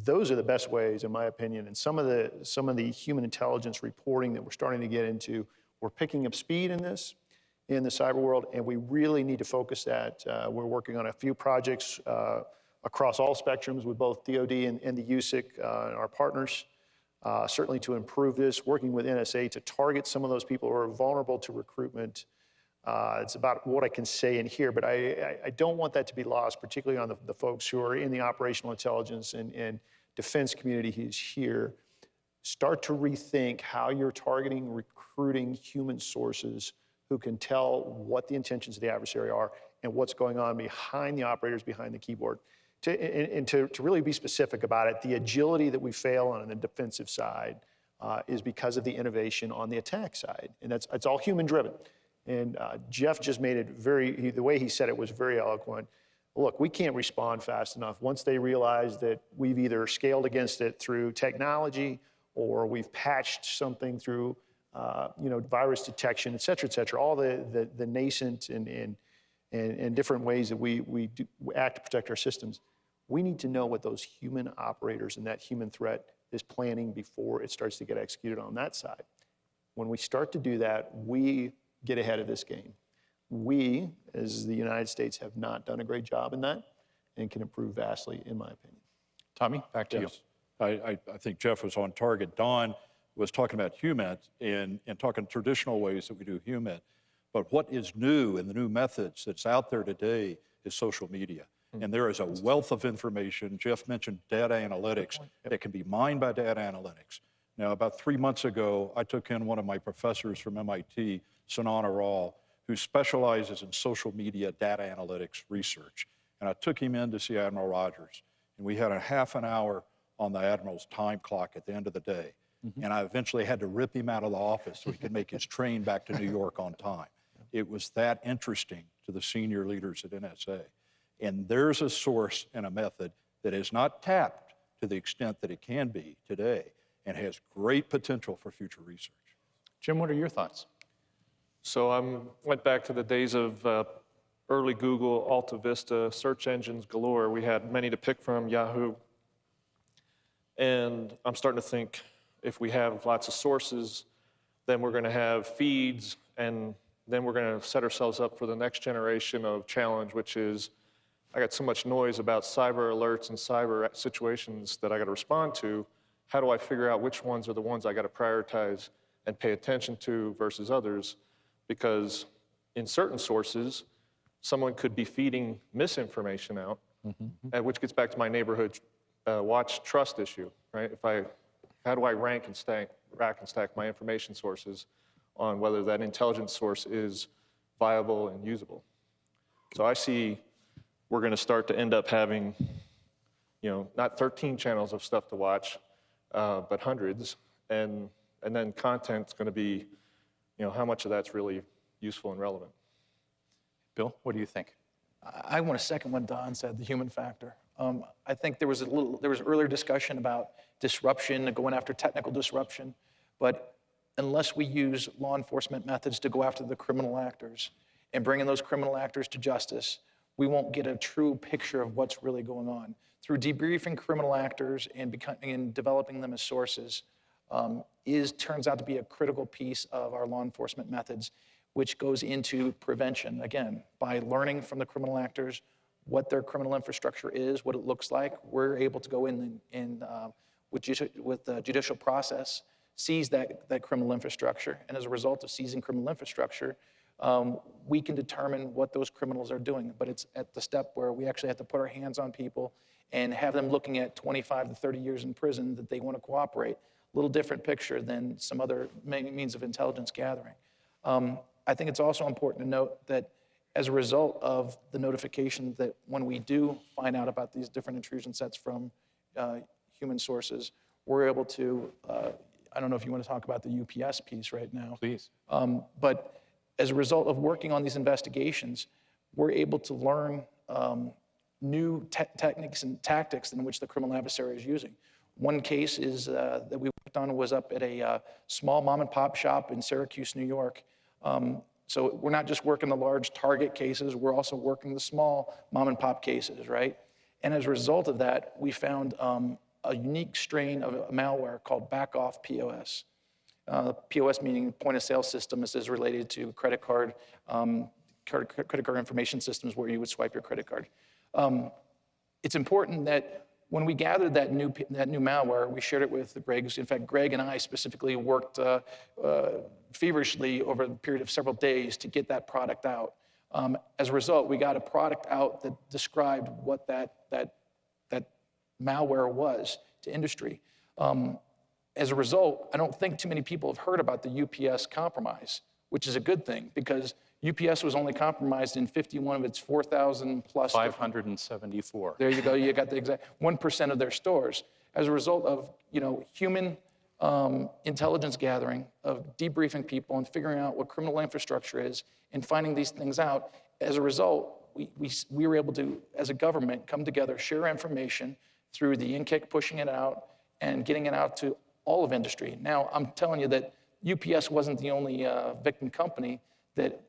Speaker 7: Those are the best ways, in my opinion. And some of the human intelligence reporting that we're starting to get into, we're picking up speed in this, in the cyber world, and we really need to focus that. We're working on a few projects across all spectrums with both DoD and the USIC and our partners, certainly to improve this, working with NSA to target some of those people who are vulnerable to recruitment. It's about what I can say in here, but I don't want that to be lost, particularly on the folks who are in the operational intelligence and defense community who's here. Start to rethink how you're targeting, recruiting human sources who can tell what the intentions of the adversary are and what's going on behind the operators behind the keyboard. To really be specific about it, the agility that we fail on the defensive side is because of the innovation on the attack side, and it's all human driven. And Jeff just made it the way he said it was very eloquent. Look, we can't respond fast enough. Once they realize that we've either scaled against it through technology or we've patched something through virus detection, et cetera, all the nascent and different ways that we act to protect our systems, we need to know what those human operators and that human threat is planning before it starts to get executed on that side. When we start to do that, we get ahead of this game. We, as the United States, have not done a great job in that and can improve vastly, in my opinion.
Speaker 2: Tommy, back to you.
Speaker 3: I think Jeff was on target. Don was talking about HUMINT and talking traditional ways that we do HUMINT. But what is new and the new methods that's out there today is social media. And there is a wealth of information. Jeff mentioned data analytics that can be mined by data analytics. Now, about 3 months ago, I took in one of my professors from MIT, Sanana Rao, who specializes in social media data analytics research. And I took him in to see Admiral Rogers. And we had a half an hour on the Admiral's time clock at the end of the day. And I eventually had to rip him out of the office so he could make his train back to New York on time. It was that interesting to the senior leaders at NSA. And there's a source and a method that is not tapped to the extent that it can be today and has great potential for future research.
Speaker 2: Jim, what are your thoughts?
Speaker 4: So I went back to the days of early Google, Alta Vista, search engines galore. We had many to pick from, Yahoo. And I'm starting to think if we have lots of sources, then we're going to have feeds, and then we're going to set ourselves up for the next generation of challenge, which is I got so much noise about cyber alerts and cyber situations that I got to respond to. How do I figure out which ones are the ones I got to prioritize and pay attention to versus others? Because in certain sources, someone could be feeding misinformation out, which gets back to my neighborhood watch trust issue, right? How do I rack and stack my information sources on whether that intelligence source is viable and usable? So I see we're going to start to end up having, not 13 channels of stuff to watch, but hundreds, and then content's going to be, how much of that's really useful and relevant.
Speaker 2: Bill, what do you think?
Speaker 6: I want to second what Don said, the human factor. I think there was earlier discussion about disruption, going after technical disruption, but unless we use law enforcement methods to go after the criminal actors and bringing those criminal actors to justice, we won't get a true picture of what's really going on. Through debriefing criminal actors and developing them as sources turns out to be a critical piece of our law enforcement methods, which goes into prevention, again, by learning from the criminal actors what their criminal infrastructure is, what it looks like. We're able to go in and with the judicial process, seize that criminal infrastructure, and as a result of seizing criminal infrastructure, we can determine what those criminals are doing. But it's at the step where we actually have to put our hands on people and have them looking at 25 to 30 years in prison that they want to cooperate. A little different picture than some other means of intelligence gathering. I think it's also important to note that as a result of the notification that when we do find out about these different intrusion sets from human sources, we're able to, I don't know if you want to talk about the UPS piece right now.
Speaker 2: Please.
Speaker 6: But as a result of working on these investigations, we're able to learn new techniques and tactics in which the criminal adversary is using. One case is that we worked on was up at a small mom and pop shop in Syracuse, New York. So we're not just working the large target cases, we're also working the small mom and pop cases, right? And as a result of that, we found a unique strain of malware called back-off POS. POS meaning point of sale system. This is related to credit card information systems where you would swipe your credit card. It's important that when we gathered that new malware, we shared it with Greg. In fact, Greg and I specifically worked feverishly over the period of several days to get that product out. As a result, we got a product out that described what that malware was to industry. As a result, I don't think too many people have heard about the UPS compromise, which is a good thing because UPS was only compromised in 51 of its 4,000 plus.
Speaker 2: 574.
Speaker 6: There you go. You got the exact 1% of their stores. As a result of human intelligence gathering, of debriefing people and figuring out what criminal infrastructure is and finding these things out. As a result, we were able to, as a government, come together, share information through the in-kick, pushing it out and getting it out to all of industry. Now, I'm telling you that UPS wasn't the only victim company that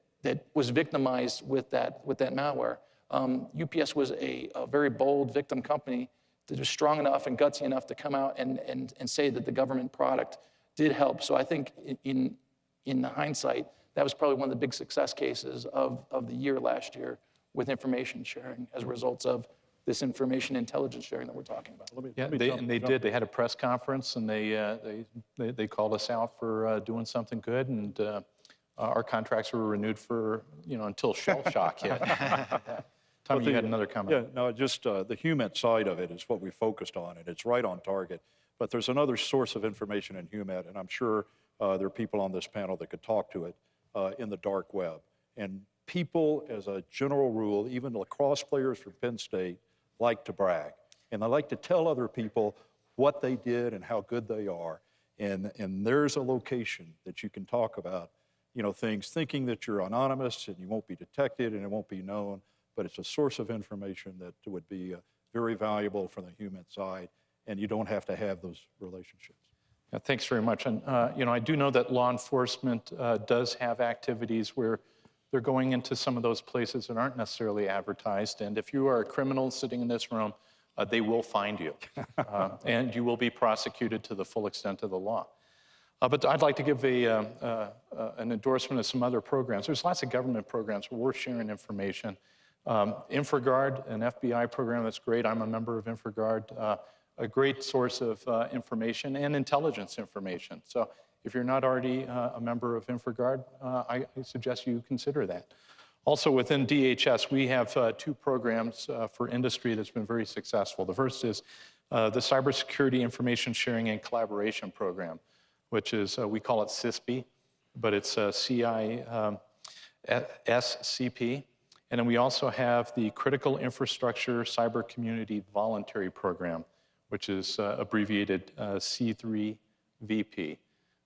Speaker 6: was victimized with that malware. UPS was a very bold victim company that was strong enough and gutsy enough to come out and say that the government product did help. So I think in hindsight, that was probably one of the big success cases of the year last year with information sharing as a result of this information intelligence sharing that we're talking about.
Speaker 2: Yeah, they had a press conference and they called us out for doing something good, and our contracts were renewed for until shell shock hit. Tommy, you had another comment.
Speaker 3: Yeah, no, just the human side of it is what we focused on, and it's right on target. But there's another source of information in HUMAT, and I'm sure there are people on this panel that could talk to it in the dark web. And people, as a general rule, even lacrosse players from Penn State, like to brag. And they like to tell other people what they did and how good they are. And there's a location that you can talk about, things, thinking that you're anonymous and you won't be detected and it won't be known, but it's a source of information that would be very valuable from the human side, and you don't have to have those relationships.
Speaker 2: Yeah, thanks very much. And I do know that law enforcement does have activities where they're going into some of those places that aren't necessarily advertised. And if you are a criminal sitting in this room, they will find you. And you will be prosecuted to the full extent of the law. But I'd like to give an endorsement of some other programs. There's lots of government programs where we're sharing information. InfraGard, an FBI program that's great. I'm a member of InfraGard. A great source of information and intelligence information. So if you're not already a member of InfraGard, I suggest you consider that. Also within DHS, we have two programs for industry that's been very successful. The first is the Cybersecurity Information Sharing and Collaboration Program, which is, we call it CISP, but it's CISCP. And then we also have the Critical Infrastructure Cyber Community Voluntary Program, which is abbreviated C3VP.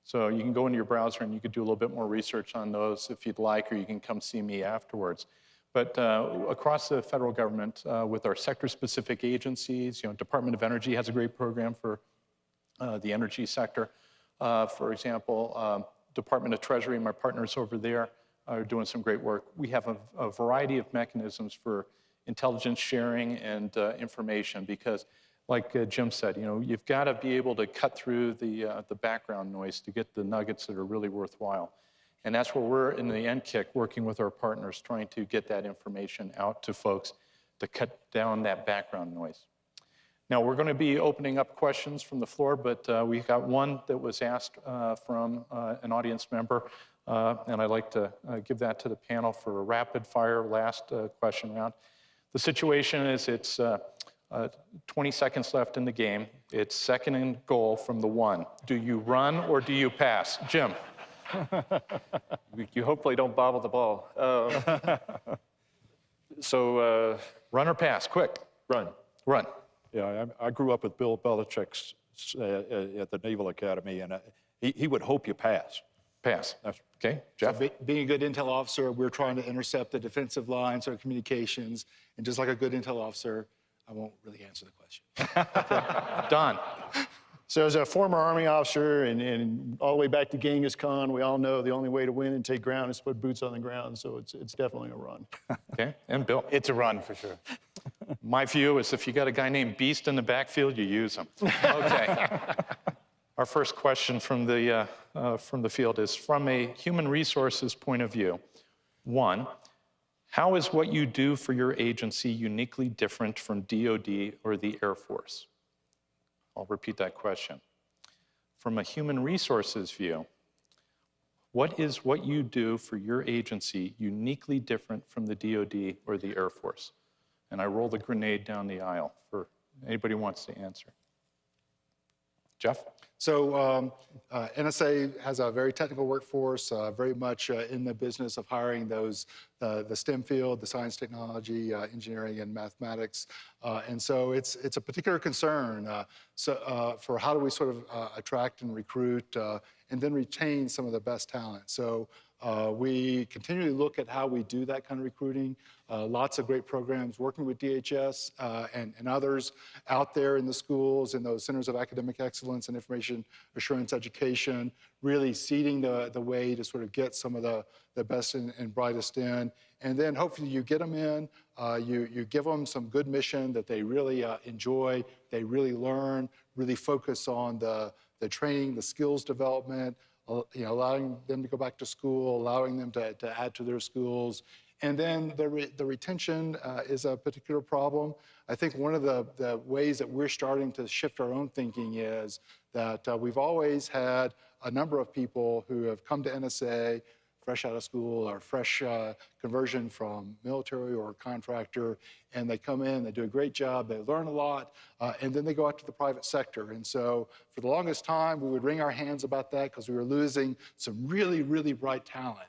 Speaker 2: So you can go into your browser and you could do a little bit more research on those if you'd like, or you can come see me afterwards. But across the federal government, with our sector-specific agencies, Department of Energy has a great program for the energy sector. For example, Department of Treasury, my partners over there are doing some great work. We have a variety of mechanisms for intelligence sharing and information because, like Jim said, you've got to be able to cut through the background noise to get the nuggets that are really worthwhile. And that's where we're in the NKIC working with our partners, trying to get that information out to folks to cut down that background noise. Now, we're going to be opening up questions from the floor, but we've got one that was asked from an audience member, and I'd like to give that to the panel for a rapid fire last question round. The situation is it's 20 seconds left in the game. It's 2nd and goal from the 1. Do you run or do you pass? Jim.
Speaker 4: You hopefully don't bobble the ball.
Speaker 3: Run or pass, quick.
Speaker 4: Run.
Speaker 2: Run.
Speaker 3: Yeah, I grew up with Bill Belichick at the Naval Academy, and he would hope you pass.
Speaker 2: Pass. Okay, Jeff?
Speaker 1: So being a good intel officer, we're trying to intercept the defensive lines or communications, and just like a good intel officer, I won't really answer the question.
Speaker 2: Don?
Speaker 7: So as a former Army officer and all the way back to Genghis Khan, we all know the only way to win and take ground is to put boots on the ground. So it's definitely a run.
Speaker 2: Okay, and Bill?
Speaker 6: It's a run for sure.
Speaker 2: My view is if you got a guy named Beast in the backfield, you use him. Okay. Our first question from the field is, from a human resources point of view, one, how is what you do for your agency uniquely different from DoD or the Air Force? I'll repeat that question. From a human resources view, what is what you do for your agency uniquely different from the DoD or the Air Force? And I roll the grenade down the aisle for anybody who wants to answer. Jeff?
Speaker 1: So NSA has a very technical workforce, very much in the business of hiring those, the STEM field, the science, technology, engineering, and mathematics. And so it's a particular concern for how do we sort of attract and recruit and then retain some of the best talent. So we continually look at how we do that kind of recruiting. Lots of great programs working with DHS and others out there in the schools, in those centers of academic excellence and information assurance education, really seeding the way to sort of get some of the best and brightest in. And then hopefully you get them in, you give them some good mission that they really enjoy, they really learn, really focus on the training, the skills development, allowing them to go back to school, allowing them to add to their schools. And then the retention is a particular problem. I think one of the ways that we're starting to shift our own thinking is that we've always had a number of people who have come to NSA fresh out of school or fresh conversion from military or contractor, and they come in, they do a great job, they learn a lot, and then they go out to the private sector. And so for the longest time, we would wring our hands about that because we were losing some really, really bright talent.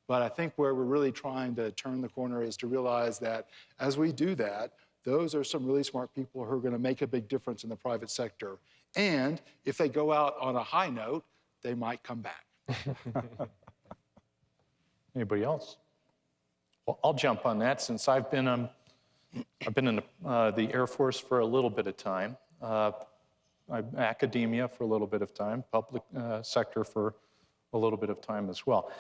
Speaker 1: But I think where we're really trying to turn the corner is to realize that as we do that, those are some really smart people who are going to make a big difference in the private sector. And if they go out on a high note, they might come back.
Speaker 2: Anybody else? Well, I'll jump on that since I've been in the Air Force for a little bit of time, academia for a little bit of time, public sector for a little bit of time as well.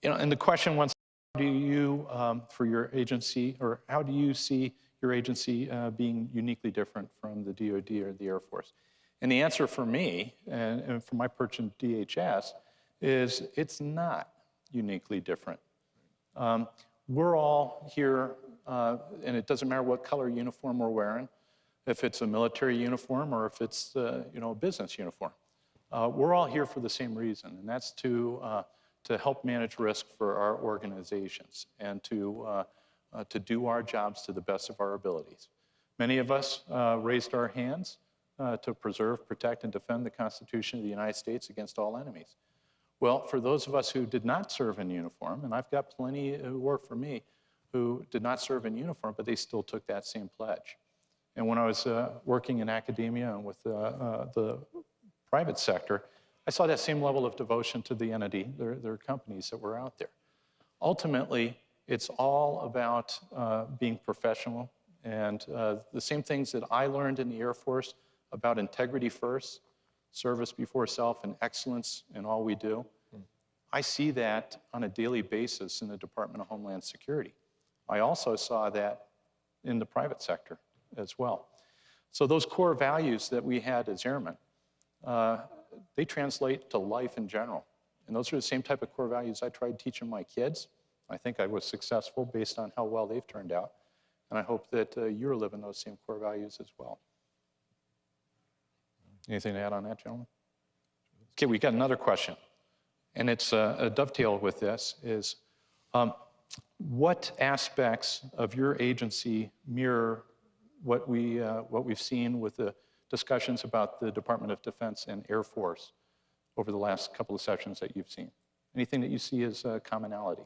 Speaker 2: And the question once, how do you, for your agency, or how do you see your agency being uniquely different from the DoD or the Air Force? And the answer for me, and from my perch in DHS, is it's not uniquely different. We're all here, and it doesn't matter what color uniform we're wearing, if it's a military uniform or if it's a business uniform. We're all here for the same reason, and that's to help manage risk for our organizations and to do our jobs to the best of our abilities. Many of us raised our hands to preserve, protect, and defend the Constitution of the United States against all enemies. Well, for those of us who did not serve in uniform, and I've got plenty who work for me who did not serve in uniform, but they still took that same pledge. And when I was working in academia and with the private sector, I saw that same level of devotion to the entity, their companies that were out there. Ultimately, it's all about being professional, and the same things that I learned in the Air Force about integrity first, service before self, and excellence in all we do. I see that on a daily basis in the Department of Homeland Security. I also saw that in the private sector as well. So those core values that we had as airmen, they translate to life in general. And those are the same type of core values I tried teaching my kids. I think I was successful based on how well they've turned out. And I hope that you're living those same core values as well. Anything to add on that, gentlemen? Okay, we got another question. And it's a dovetail with this is, what aspects of your agency mirror what we've seen with the discussions about the Department of Defense and Air Force over the last couple of sessions that you've seen? Anything that you see as a commonality?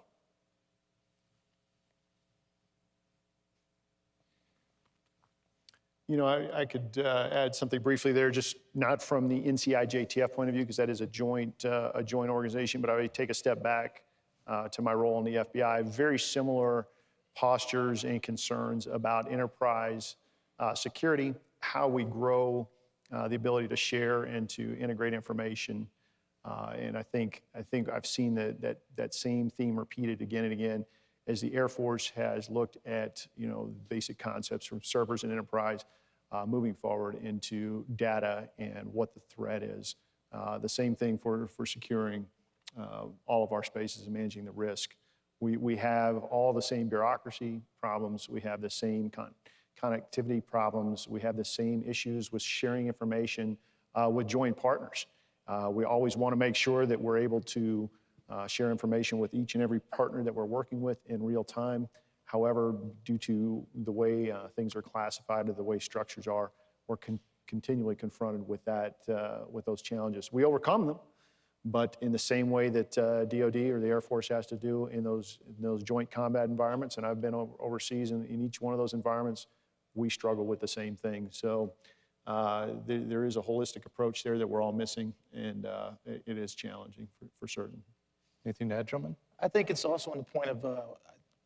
Speaker 7: I could add something briefly there, just not from the NCI-JTF point of view, because that is a joint organization, but I would take a step back to my role in the FBI. Very similar postures and concerns about enterprise security, how we grow the ability to share and to integrate information. And I think I've seen that same theme repeated again and again as the Air Force has looked at, basic concepts from servers and enterprise moving forward into data and what the threat is. The same thing for securing all of our spaces and managing the risk. We have all the same bureaucracy problems. We have the same connectivity problems. We have the same issues with sharing information with joint partners. We always want to make sure that we're able to share information with each and every partner that we're working with in real time. However, due to the way things are classified or the way structures are, we're continually confronted with with those challenges. We overcome them, but in the same way that DoD or the Air Force has to do in those joint combat environments, and I've been overseas in each one of those environments, we struggle with the same thing. So there is a holistic approach there that we're all missing, and it is challenging for certain.
Speaker 2: Anything to add, gentlemen?
Speaker 6: I think it's also on the point of, I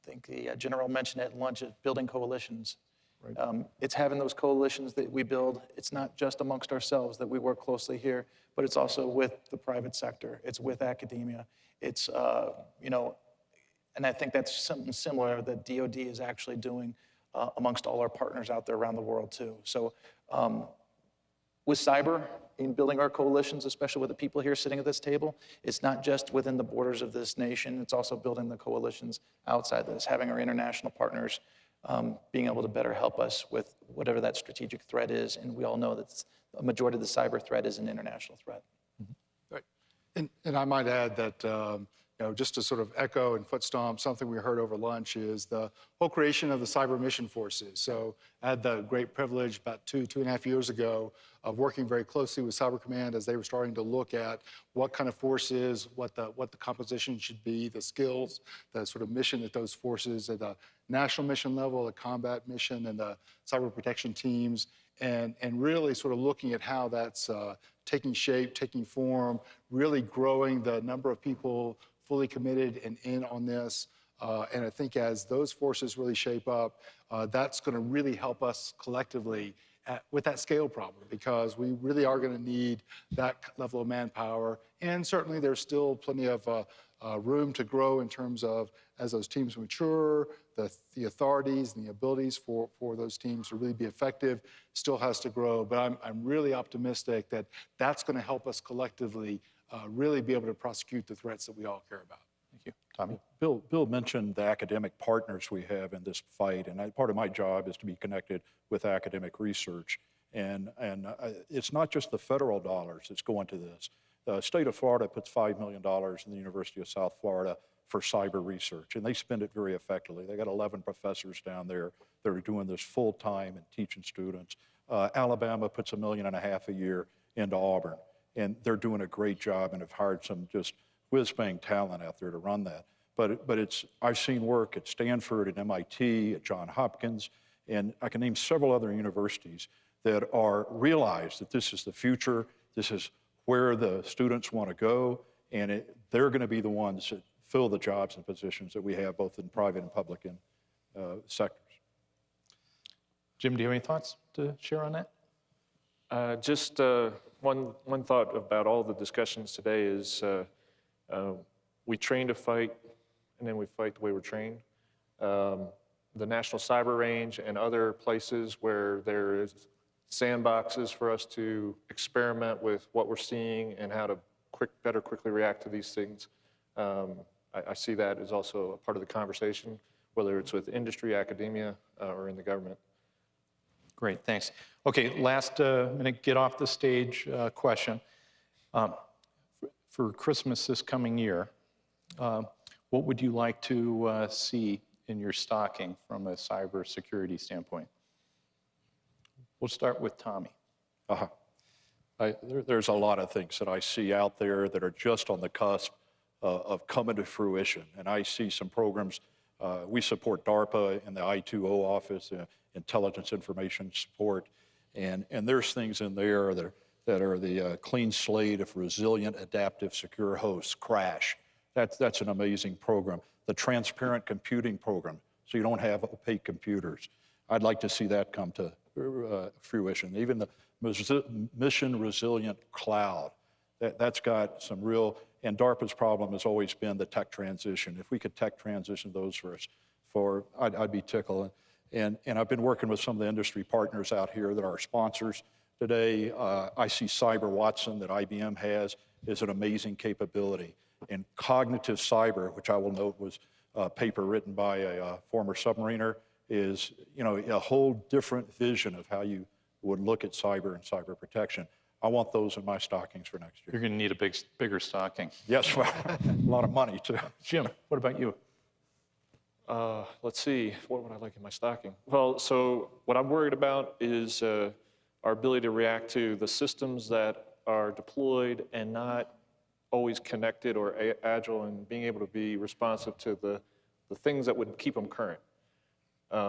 Speaker 6: think the general mentioned at lunch, of building coalitions.
Speaker 7: Right.
Speaker 6: It's having those coalitions that we build. It's not just amongst ourselves that we work closely here, but it's also with the private sector. It's with academia. It's, and I think that's something similar that DoD is actually doing amongst all our partners out there around the world too. So with cyber, in building our coalitions, especially with the people here sitting at this table, it's not just within the borders of this nation, it's also building the coalitions outside this, having our international partners being able to better help us with whatever that strategic threat is. And we all know that a majority of the cyber threat is an international threat.
Speaker 1: Right. And I might add that, just to sort of echo and foot stomp something we heard over lunch is the whole creation of the cyber mission forces. So I had the great privilege about two and a half years ago of working very closely with Cyber Command as they were starting to look at what kind of forces, what the composition should be, the skills, the sort of mission that those forces at the national mission level, the combat mission, and the cyber protection teams, and really sort of looking at how that's taking shape, taking form, really growing the number of people fully committed and in on this. And I think as those forces really shape up, that's going to really help us collectively with that scale problem, because we really are going to need that level of manpower. And certainly there's still plenty of room to grow in terms of, as those teams mature, the authorities and the abilities for those teams to really be effective still has to grow. But I'm really optimistic that that's going to help us collectively really be able to prosecute the threats that we all care about.
Speaker 2: Thank you. Tommy?
Speaker 3: Bill mentioned the academic partners we have in this fight, and part of my job is to be connected with academic research. And it's not just the federal dollars that's going to this. The state of Florida puts $5 million in the University of South Florida for cyber research, and they spend it very effectively. They got 11 professors down there that are doing this full time and teaching students. Alabama puts $1.5 million a year into Auburn, and they're doing a great job and have hired some just whiz-bang talent out there to run that. But I've seen work at Stanford, at MIT, at Johns Hopkins, and I can name several other universities that realize that this is the future, this is where the students want to go, and they're going to be the ones that fill the jobs and positions that we have both in private and public sectors.
Speaker 2: Jim, do you have any thoughts to share on that?
Speaker 4: Just one thought about all the discussions today is we train to fight, and then we fight the way we're trained. The National Cyber Range and other places where there is sandboxes for us to experiment with what we're seeing and how to better quickly react to these things. I see that as also a part of the conversation, whether it's with industry, academia, or in the government.
Speaker 2: Great, thanks. Okay, last minute get off the stage question. For Christmas this coming year, what would you like to see in your stocking from a cybersecurity standpoint? We'll start with Tommy.
Speaker 3: There's a lot of things that I see out there that are just on the cusp of coming to fruition. And I see some programs, we support DARPA and the I2O office, Intelligence Information Support, and there's things in there that are the clean slate of resilient, adaptive, secure hosts, CRASH. That's an amazing program. The transparent computing program, so you don't have opaque computers. I'd like to see that come to fruition. Even the mission resilient cloud, that's got some real, and DARPA's problem has always been the tech transition. If we could tech transition those I'd be tickled. And I've been working with some of the industry partners out here that are sponsors. Today, I see Cyber Watson that IBM has is an amazing capability. And cognitive cyber, which I will note was a paper written by a former submariner, is a whole different vision of how you would look at cyber and cyber protection. I want those in my stockings for next year.
Speaker 2: You're going to need a bigger stocking.
Speaker 3: Yes, well, a lot of money too.
Speaker 2: Jim, what about you?
Speaker 4: Let's see, what would I like in my stocking? Well, so what I'm worried about is our ability to react to the systems that are deployed and not always connected or agile, and being able to be responsive to the things that would keep them current.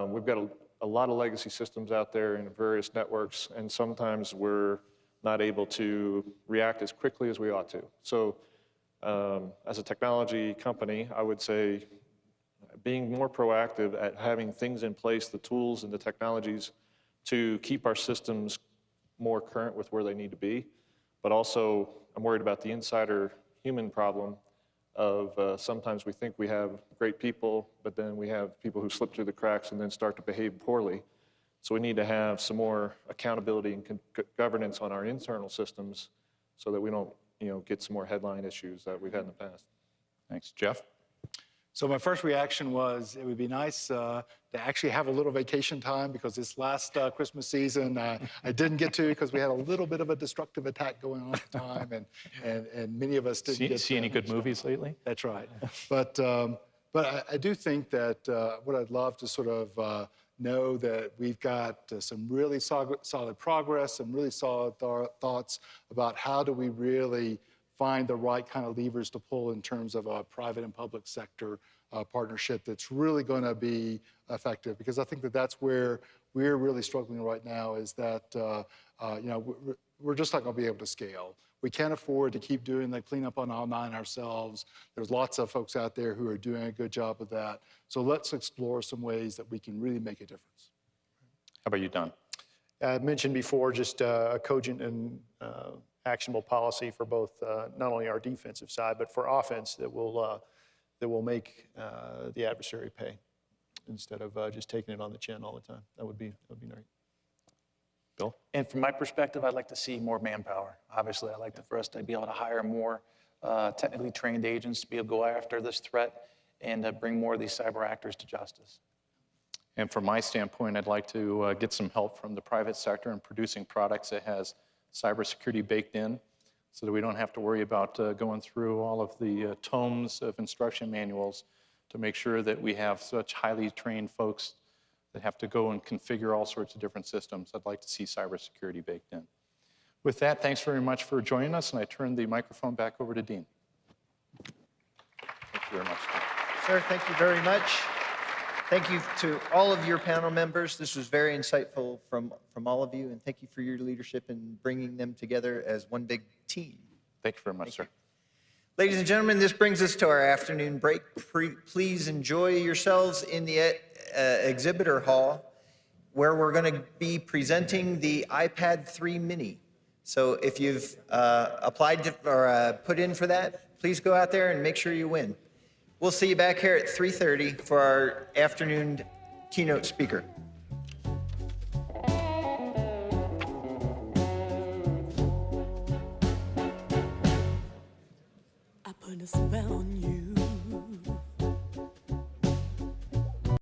Speaker 4: We've got a lot of legacy systems out there in various networks, and sometimes we're not able to react as quickly as we ought to. So as a technology company, I would say being more proactive at having things in place, the tools and the technologies to keep our systems more current with where they need to be. But also, I'm worried about the insider human problem of sometimes we think we have great people, but then we have people who slip through the cracks and then start to behave poorly. So we need to have some more accountability and governance on our internal systems so that we don't get some more headline issues that we've had in the past.
Speaker 2: Thanks. Jeff?
Speaker 1: So my first reaction was it would be nice to actually have a little vacation time, because this last Christmas season I didn't get to because we had a little bit of a destructive attack going on at the time, and many of us didn't
Speaker 2: See any good movies lately?
Speaker 1: That's right. But I do think that what I'd love to sort of know that we've got some really solid progress, some really solid thoughts about how do we really find the right kind of levers to pull in terms of a private and public sector partnership that's really going to be effective. Because I think that that's where we're really struggling right now, is that we're just not going to be able to scale. We can't afford to keep doing the cleanup on aisle 9 ourselves. There's lots of folks out there who are doing a good job of that. So let's explore some ways that we can really make a difference.
Speaker 2: How about you, Don?
Speaker 7: I mentioned before just a cogent and actionable policy for both not only our defensive side, but for offense that will make the adversary pay instead of just taking it on the chin all the time. That would be great.
Speaker 2: Bill?
Speaker 6: And from my perspective, I'd like to see more manpower. Obviously, I'd like for us to be able to hire more technically trained agents to be able to go after this threat and bring more of these cyber actors to justice.
Speaker 2: And from my standpoint, I'd like to get some help from the private sector in producing products that has cybersecurity baked in, so that we don't have to worry about going through all of the tomes of instruction manuals to make sure that we have such highly trained folks that have to go and configure all sorts of different systems. I'd like to see cybersecurity baked in. With that, thanks very much for joining us, and I turn the microphone back over to Dean. Thank you very much.
Speaker 5: Sir, thank you very much. Thank you to all of your panel members. This was very insightful from all of you, and thank you for your leadership in bringing them together as one big team.
Speaker 2: Thank you very much, sir.
Speaker 5: Ladies and gentlemen, this brings us to our afternoon break. Please enjoy yourselves in the exhibitor hall, where we're going to be presenting the iPad 3 mini. So if you've applied to, or put in for that, please go out there and make sure you win. We'll see you back here at 3:30 for our afternoon keynote speaker.
Speaker 8: I put a spell on you.